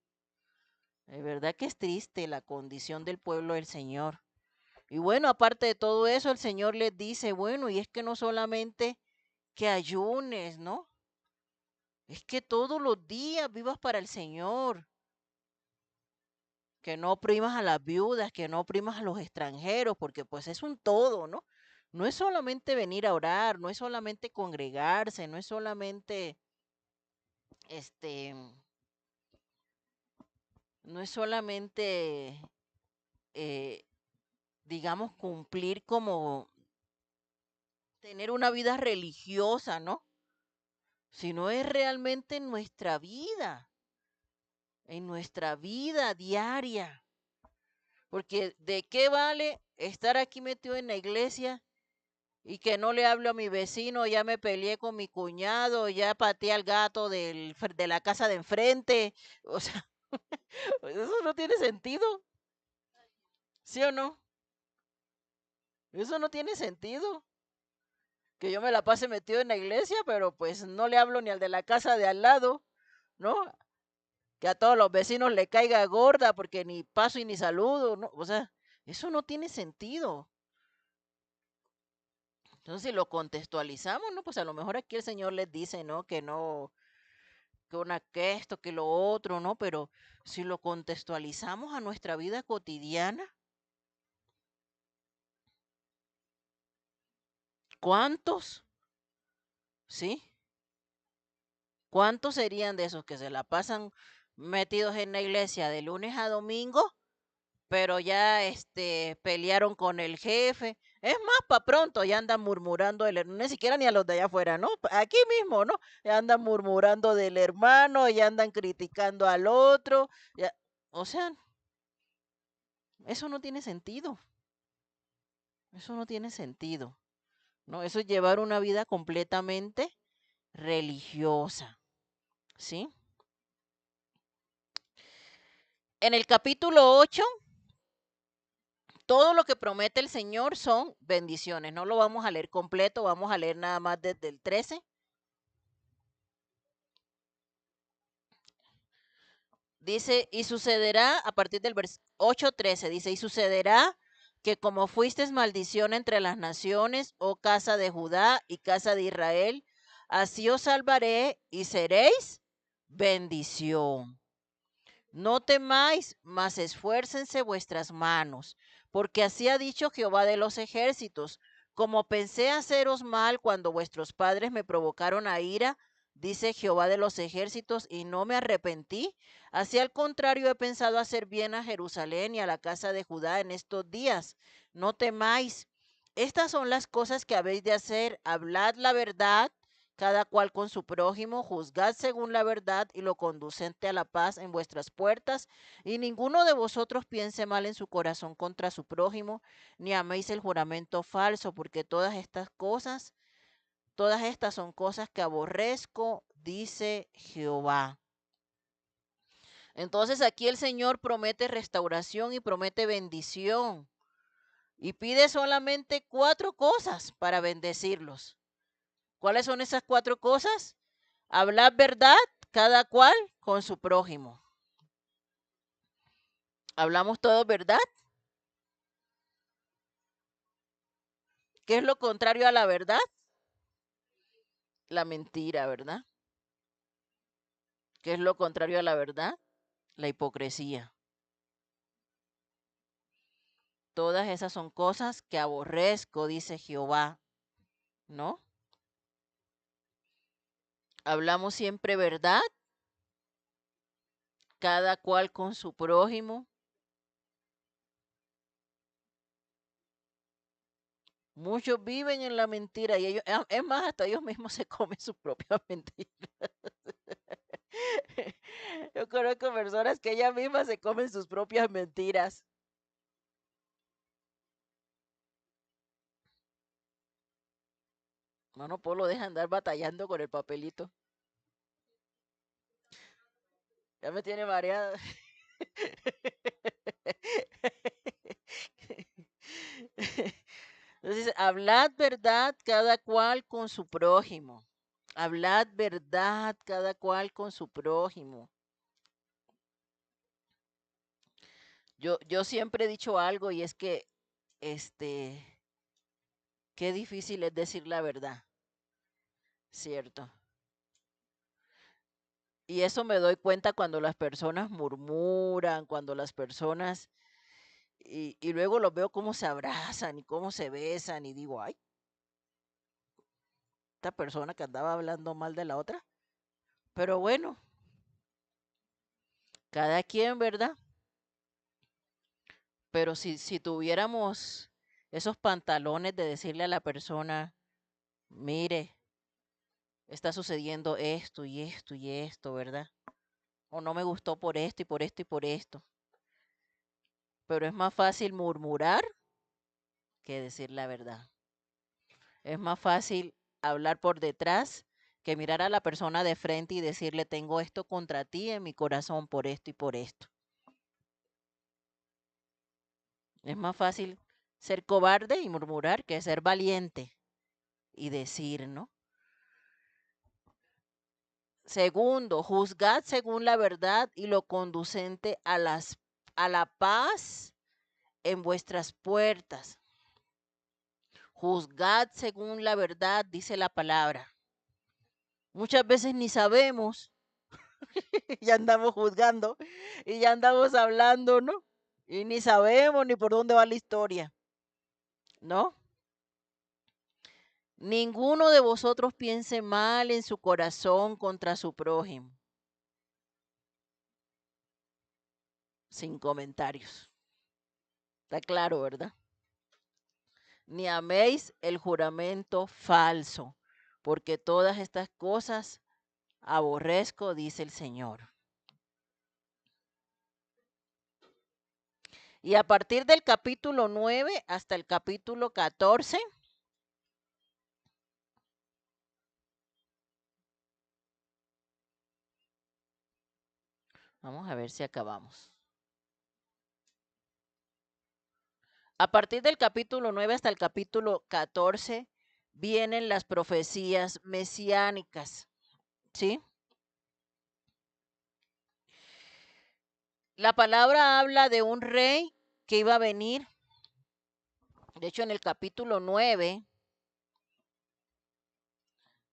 De verdad que es triste la condición del pueblo del Señor. Y bueno, aparte de todo eso, el Señor les dice, bueno, y es que no solamente que ayunes, ¿no? Es que todos los días vivas para el Señor, que no oprimas a las viudas, que no oprimas a los extranjeros, porque pues es un todo, ¿no? No es solamente venir a orar, no es solamente congregarse, no es solamente, este, no es solamente, eh, digamos, cumplir como tener una vida religiosa, ¿no? Sino es realmente en nuestra vida diaria. Porque ¿de qué vale estar aquí metido en la iglesia y que no le hablo a mi vecino? Ya me peleé con mi cuñado, ya pateé al gato de la casa de enfrente. O sea, eso no tiene sentido, ¿sí o no? Eso no tiene sentido. Que yo me la pase metido en la iglesia, pero pues no le hablo ni al de la casa de al lado, ¿no? Que a todos los vecinos le caiga gorda porque ni paso y ni saludo, ¿no? O sea, eso no tiene sentido. Entonces, si lo contextualizamos, ¿no? Pues a lo mejor aquí el Señor les dice, ¿no? Que no, que esto, que lo otro, ¿no? Pero si lo contextualizamos a nuestra vida cotidiana, ¿cuántos? ¿Sí? ¿Cuántos serían de esos que se la pasan metidos en la iglesia de lunes a domingo, pero ya pelearon con el jefe? Es más, para pronto ya andan murmurando ni siquiera ni a los de allá afuera, ¿no? Aquí mismo, ¿no? Ya andan murmurando del hermano, ya andan criticando al otro, ya, o sea, eso no tiene sentido, eso no tiene sentido, ¿no? Eso es llevar una vida completamente religiosa, ¿sí? En el capítulo 8 todo lo que promete el Señor son bendiciones. No lo vamos a leer completo, vamos a leer nada más desde el 13. Dice, y sucederá a partir del 8:13, dice, y sucederá que como fuisteis maldición entre las naciones, oh casa de Judá y casa de Israel, así os salvaré y seréis bendición. No temáis, mas esfuércense vuestras manos, porque así ha dicho Jehová de los ejércitos, como pensé haceros mal cuando vuestros padres me provocaron a ira, dice Jehová de los ejércitos, y no me arrepentí, así al contrario he pensado hacer bien a Jerusalén y a la casa de Judá en estos días. No temáis. Estas son las cosas que habéis de hacer, hablad la verdad cada cual con su prójimo, juzgad según la verdad y lo conducente a la paz en vuestras puertas, y ninguno de vosotros piense mal en su corazón contra su prójimo, ni améis el juramento falso, porque todas estas son cosas que aborrezco, dice Jehová. Entonces aquí el Señor promete restauración y promete bendición, y pide solamente 4 cosas para bendecirlos. ¿Cuáles son esas 4 cosas? Hablar verdad, cada cual con su prójimo. ¿Hablamos todos verdad? ¿Qué es lo contrario a la verdad? La mentira, ¿verdad? ¿Qué es lo contrario a la verdad? La hipocresía. Todas esas son cosas que aborrezco, dice Jehová, ¿no? Hablamos siempre verdad, cada cual con su prójimo. Muchos viven en la mentira y ellos, es más, hasta ellos mismos se comen sus propias mentiras. Yo conozco personas que ellas mismas se comen sus propias mentiras. Mano Polo deja andar batallando con el papelito. Ya me tiene mareada. Entonces, hablad verdad cada cual con su prójimo. Hablad verdad cada cual con su prójimo. Yo siempre he dicho algo y es que, este, qué difícil es decir la verdad, ¿cierto? Y eso me doy cuenta cuando las personas murmuran, cuando las personas y luego los veo cómo se abrazan y cómo se besan y digo, ay, esta persona que andaba hablando mal de la otra. Pero bueno, cada quien, ¿verdad? Pero si tuviéramos esos pantalones de decirle a la persona, mire, está sucediendo esto y esto y esto, ¿verdad? O no me gustó por esto y por esto y por esto. Pero es más fácil murmurar que decir la verdad. Es más fácil hablar por detrás que mirar a la persona de frente y decirle, tengo esto contra ti en mi corazón por esto y por esto. Es más fácil ser cobarde y murmurar que ser valiente y decir, ¿no? Segundo, juzgad según la verdad y lo conducente a la paz en vuestras puertas. Juzgad según la verdad, dice la palabra. Muchas veces ni sabemos, ya andamos juzgando y ya andamos hablando, ¿no? Y ni sabemos ni por dónde va la historia, ¿no? Ninguno de vosotros piense mal en su corazón contra su prójimo. Sin comentarios. Está claro, ¿verdad? Ni améis el juramento falso, porque todas estas cosas aborrezco, dice el Señor. Y a partir del capítulo 9 hasta el capítulo 14, vamos a ver si acabamos. A partir del capítulo 9 hasta el capítulo 14 vienen las profecías mesiánicas, ¿sí? La palabra habla de un rey que iba a venir. De hecho, en el capítulo 9,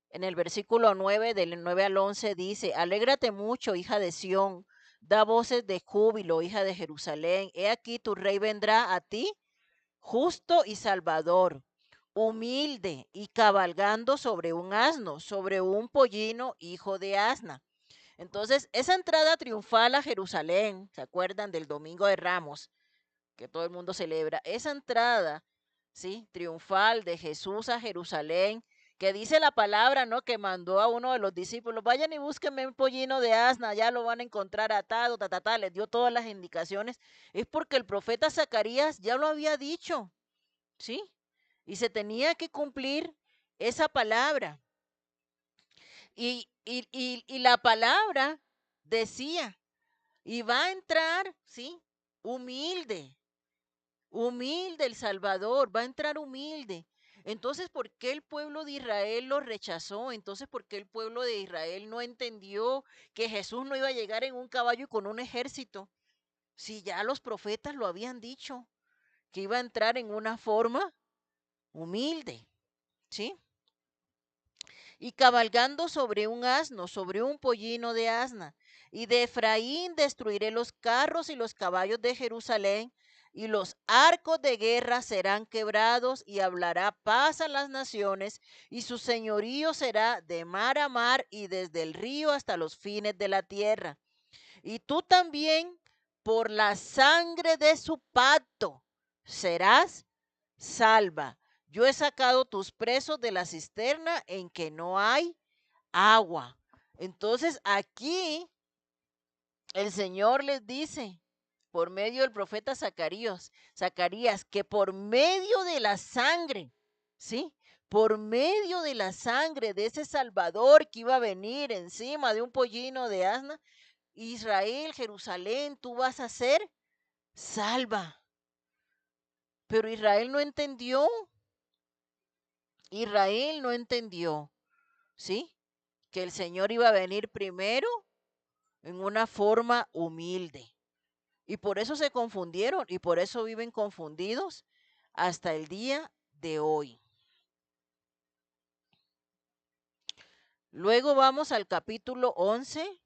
en el versículo 9, del 9 al 11, dice, alégrate mucho, hija de Sión, da voces de júbilo, hija de Jerusalén. He aquí tu rey vendrá a ti, justo y salvador, humilde y cabalgando sobre un asno, sobre un pollino, hijo de asna. Entonces, esa entrada triunfal a Jerusalén, ¿se acuerdan del Domingo de Ramos, que todo el mundo celebra? Esa entrada, ¿sí? Triunfal de Jesús a Jerusalén, que dice la palabra, ¿no? Que mandó a uno de los discípulos, vayan y búsquenme un pollino de asna, ya lo van a encontrar atado, les dio todas las indicaciones. Es porque el profeta Zacarías ya lo había dicho, ¿sí? Y se tenía que cumplir esa palabra. Y la palabra decía, y va a entrar, ¿sí? Humilde, humilde el Salvador, va a entrar humilde. Entonces, ¿por qué el pueblo de Israel lo rechazó? Entonces, ¿por qué el pueblo de Israel no entendió que Jesús no iba a llegar en un caballo y con un ejército? Si ya los profetas lo habían dicho, que iba a entrar en una forma humilde, ¿sí? Y cabalgando sobre un asno, sobre un pollino de asna. Y de Efraín destruiré los carros y los caballos de Jerusalén, y los arcos de guerra serán quebrados, y hablará paz a las naciones, y su señorío será de mar a mar y desde el río hasta los fines de la tierra. Y tú también, por la sangre de su pacto, serás salva. Yo he sacado tus presos de la cisterna en que no hay agua. Entonces aquí el Señor les dice por medio del profeta Zacarías, que por medio de la sangre, ¿sí? Por medio de la sangre de ese Salvador que iba a venir encima de un pollino de asna, Israel, Jerusalén, tú vas a ser salva. Pero Israel no entendió. Israel no entendió, ¿sí? Que el Señor iba a venir primero en una forma humilde. Y por eso se confundieron y por eso viven confundidos hasta el día de hoy. Luego vamos al capítulo 11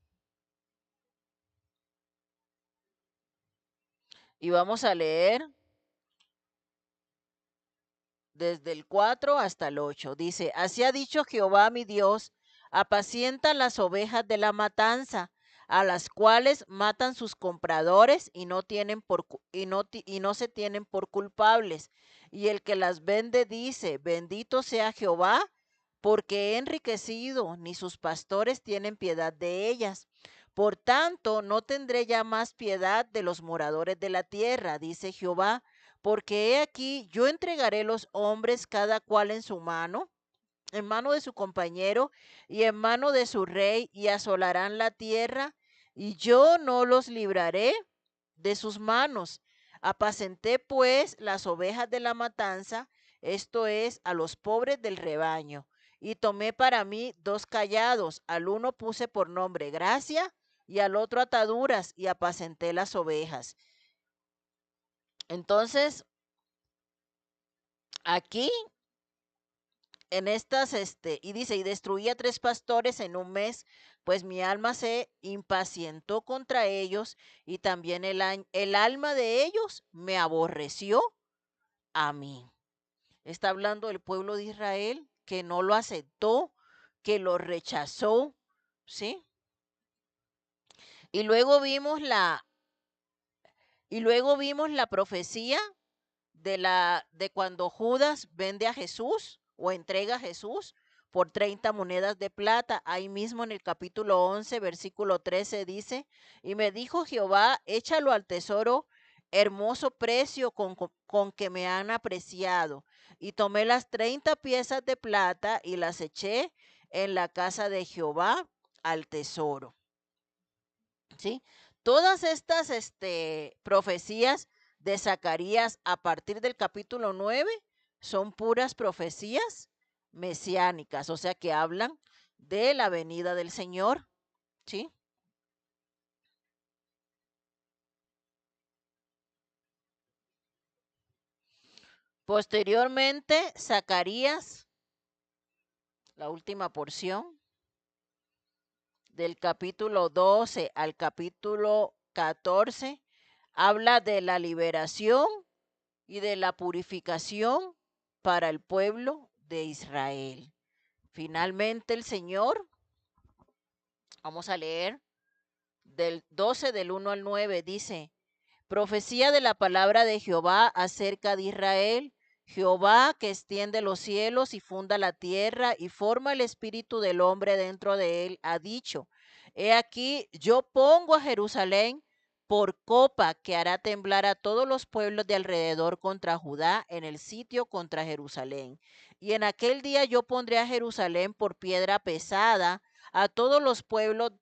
y vamos a leer desde el 4 hasta el 8. Dice, así ha dicho Jehová mi Dios, apacienta las ovejas de la matanza, a las cuales matan sus compradores y no tienen y no se tienen por culpables. Y el que las vende dice, bendito sea Jehová, porque he enriquecido, ni sus pastores tienen piedad de ellas. Por tanto, no tendré ya más piedad de los moradores de la tierra, dice Jehová, porque he aquí, yo entregaré los hombres cada cual en mano de su compañero y en mano de su rey, y asolarán la tierra, y yo no los libraré de sus manos. Apacenté pues las ovejas de la matanza, esto es, a los pobres del rebaño, y tomé para mí 2 callados, al uno puse por nombre gracia, y al otro ataduras, y apacenté las ovejas. Entonces, aquí en estas, y dice, y destruí a 3 pastores en un mes, pues mi alma se impacientó contra ellos, y también el alma de ellos me aborreció a mí. Está hablando del pueblo de Israel que no lo aceptó, que lo rechazó, ¿sí? Y luego vimos la, y luego vimos la profecía de cuando Judas vende a Jesús o entrega a Jesús por 30 monedas de plata. Ahí mismo en el capítulo 11, versículo 13 dice, y me dijo Jehová, échalo al tesoro, hermoso precio con que me han apreciado. Y tomé las 30 piezas de plata y las eché en la casa de Jehová al tesoro. ¿Sí? Todas estas profecías de Zacarías a partir del capítulo 9 son puras profecías mesiánicas, o sea que hablan de la venida del Señor, ¿sí? Posteriormente, Zacarías, la última porción, del capítulo 12 al capítulo 14, habla de la liberación y de la purificación para el pueblo de Israel. Finalmente el Señor, vamos a leer del 12 del 1 al 9, dice, profecía de la palabra de Jehová acerca de Israel. Jehová que extiende los cielos y funda la tierra y forma el espíritu del hombre dentro de él, ha dicho, he aquí, yo pongo a Jerusalén por copa que hará temblar a todos los pueblos de alrededor contra Judá en el sitio contra Jerusalén. Y en aquel día yo pondré a Jerusalén por piedra pesada, a todos los pueblos,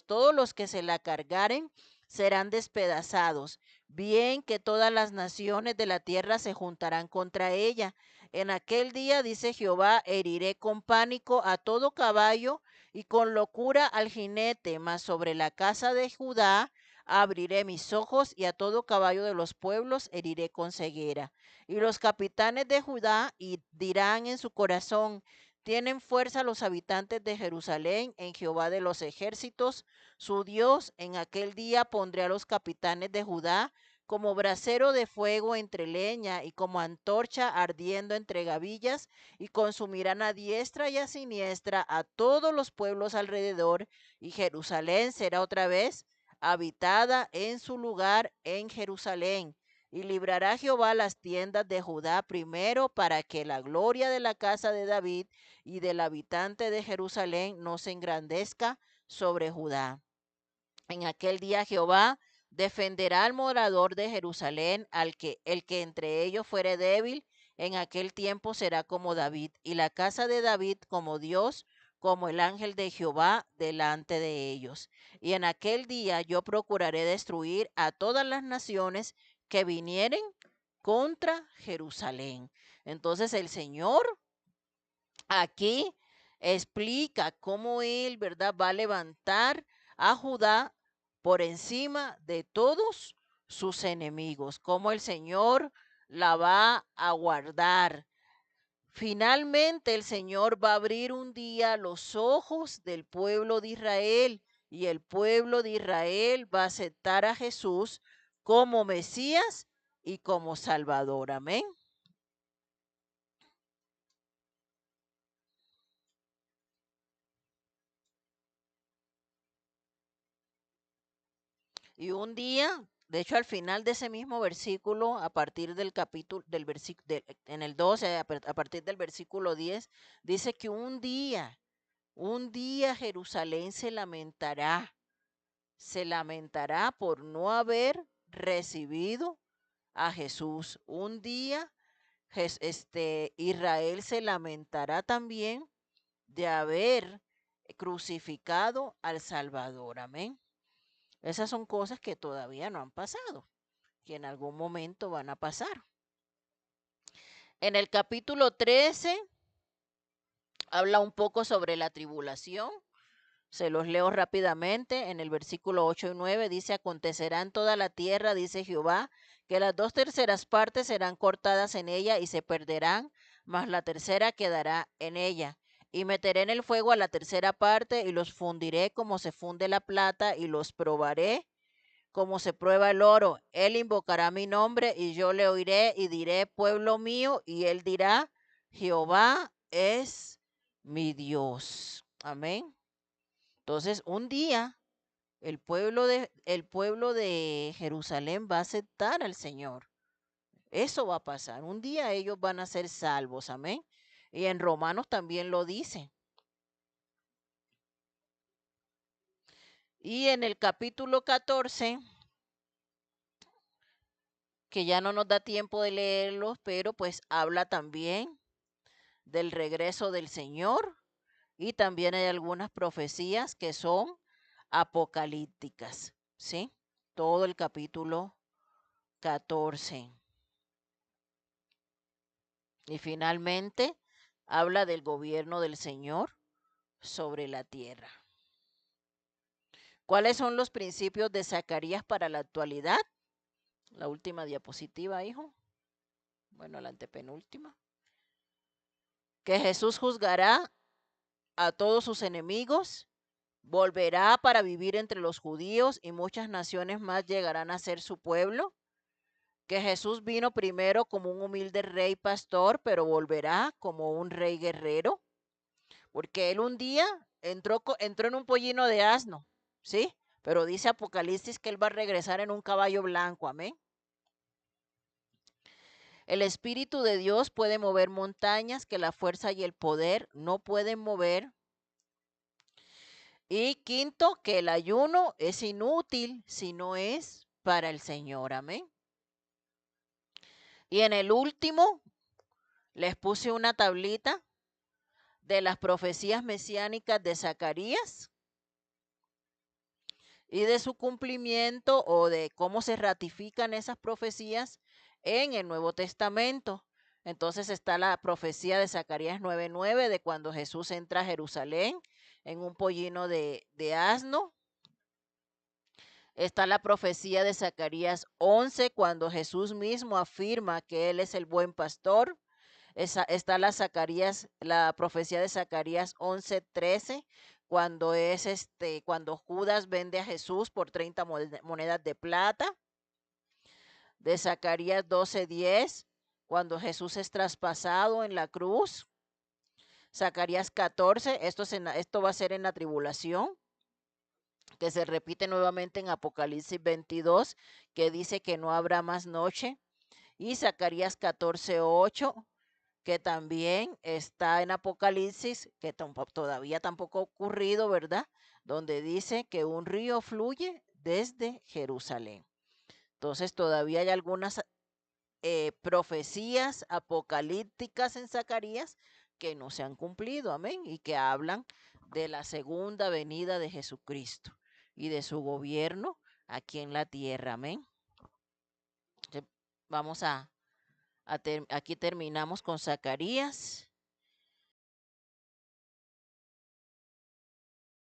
todos los que se la cargaren serán despedazados. Bien que todas las naciones de la tierra se juntarán contra ella. En aquel día, dice Jehová, heriré con pánico a todo caballo y con locura al jinete, mas sobre la casa de Judá abriré mis ojos y a todo caballo de los pueblos heriré con ceguera. Y los capitanes de Judá y dirán en su corazón, tienen fuerza los habitantes de Jerusalén en Jehová de los ejércitos, su Dios. En aquel día pondré a los capitanes de Judá como brasero de fuego entre leña y como antorcha ardiendo entre gavillas, y consumirán a diestra y a siniestra a todos los pueblos alrededor, y Jerusalén será otra vez habitada en su lugar en Jerusalén. Y librará Jehová las tiendas de Judá primero, para que la gloria de la casa de David y del habitante de Jerusalén no se engrandezca sobre Judá. En aquel día Jehová defenderá al morador de Jerusalén, el que entre ellos fuere débil, en aquel tiempo será como David, y la casa de David como Dios, como el ángel de Jehová delante de ellos. Y en aquel día yo procuraré destruir a todas las naciones que vinieren contra Jerusalén. Entonces el Señor aquí explica cómo él, ¿verdad?, va a levantar a Judá por encima de todos sus enemigos, cómo el Señor la va a guardar. Finalmente el Señor va a abrir un día los ojos del pueblo de Israel, y el pueblo de Israel va a aceptar a Jesús como Mesías y como Salvador. Amén. Y un día, de hecho al final de ese mismo versículo, a partir del capítulo, del versículo, en el 12, a partir del versículo 10, dice que un día Jerusalén se lamentará por no haber recibido a Jesús. Un día Israel se lamentará también de haber crucificado al Salvador. Amén. Esas son cosas que todavía no han pasado, que en algún momento van a pasar. En el capítulo 13 habla un poco sobre la tribulación. Se los leo rápidamente. En el versículo 8 y 9 dice: acontecerá en toda la tierra, dice Jehová, que las 2/3 serán cortadas en ella y se perderán, mas la tercera quedará en ella. Y meteré en el fuego a la tercera parte y los fundiré como se funde la plata y los probaré como se prueba el oro. Él invocará mi nombre y yo le oiré y diré, pueblo mío, y él dirá, Jehová es mi Dios. Amén. Entonces, un día el pueblo de Jerusalén va a aceptar al Señor. Eso va a pasar. Un día ellos van a ser salvos. Amén. Y en Romanos también lo dice. Y en el capítulo 14, que ya no nos da tiempo de leerlos, pero pues habla también del regreso del Señor y también hay algunas profecías que son apocalípticas, ¿sí? Todo el capítulo 14. Y finalmente habla del gobierno del Señor sobre la tierra. ¿Cuáles son los principios de Zacarías para la actualidad? La última diapositiva, hijo. Bueno, la antepenúltima. Que Jesús juzgará a todos sus enemigos, volverá para vivir entre los judíos y muchas naciones más llegarán a ser su pueblo. Que Jesús vino primero como un humilde rey pastor, pero volverá como un rey guerrero. Porque él un día entró en un pollino de asno, ¿sí? Pero dice Apocalipsis que él va a regresar en un caballo blanco, amén. El Espíritu de Dios puede mover montañas que la fuerza y el poder no pueden mover. Y quinto, que el ayuno es inútil si no es para el Señor. Amén. Y en el último, les puse una tablita de las profecías mesiánicas de Zacarías y de su cumplimiento o de cómo se ratifican esas profecías en el Nuevo Testamento. Entonces está la profecía de Zacarías 9:9 de cuando Jesús entra a Jerusalén en un pollino de asno. Está la profecía de Zacarías 11, cuando Jesús mismo afirma que Él es el buen pastor. Está la profecía de Zacarías 11:13, cuando Judas vende a Jesús por 30 monedas de plata. De Zacarías 12:10, cuando Jesús es traspasado en la cruz. Zacarías 14, esto va a ser en la tribulación, que se repite nuevamente en Apocalipsis 22, que dice que no habrá más noche. Y Zacarías 14:8, que también está en Apocalipsis, que todavía tampoco ha ocurrido, ¿verdad? Donde dice que un río fluye desde Jerusalén. Entonces todavía hay algunas profecías apocalípticas en Zacarías que no se han cumplido, amén, y que hablan de la segunda venida de Jesucristo y de su gobierno aquí en la tierra, amén. Vamos aquí terminamos con Zacarías.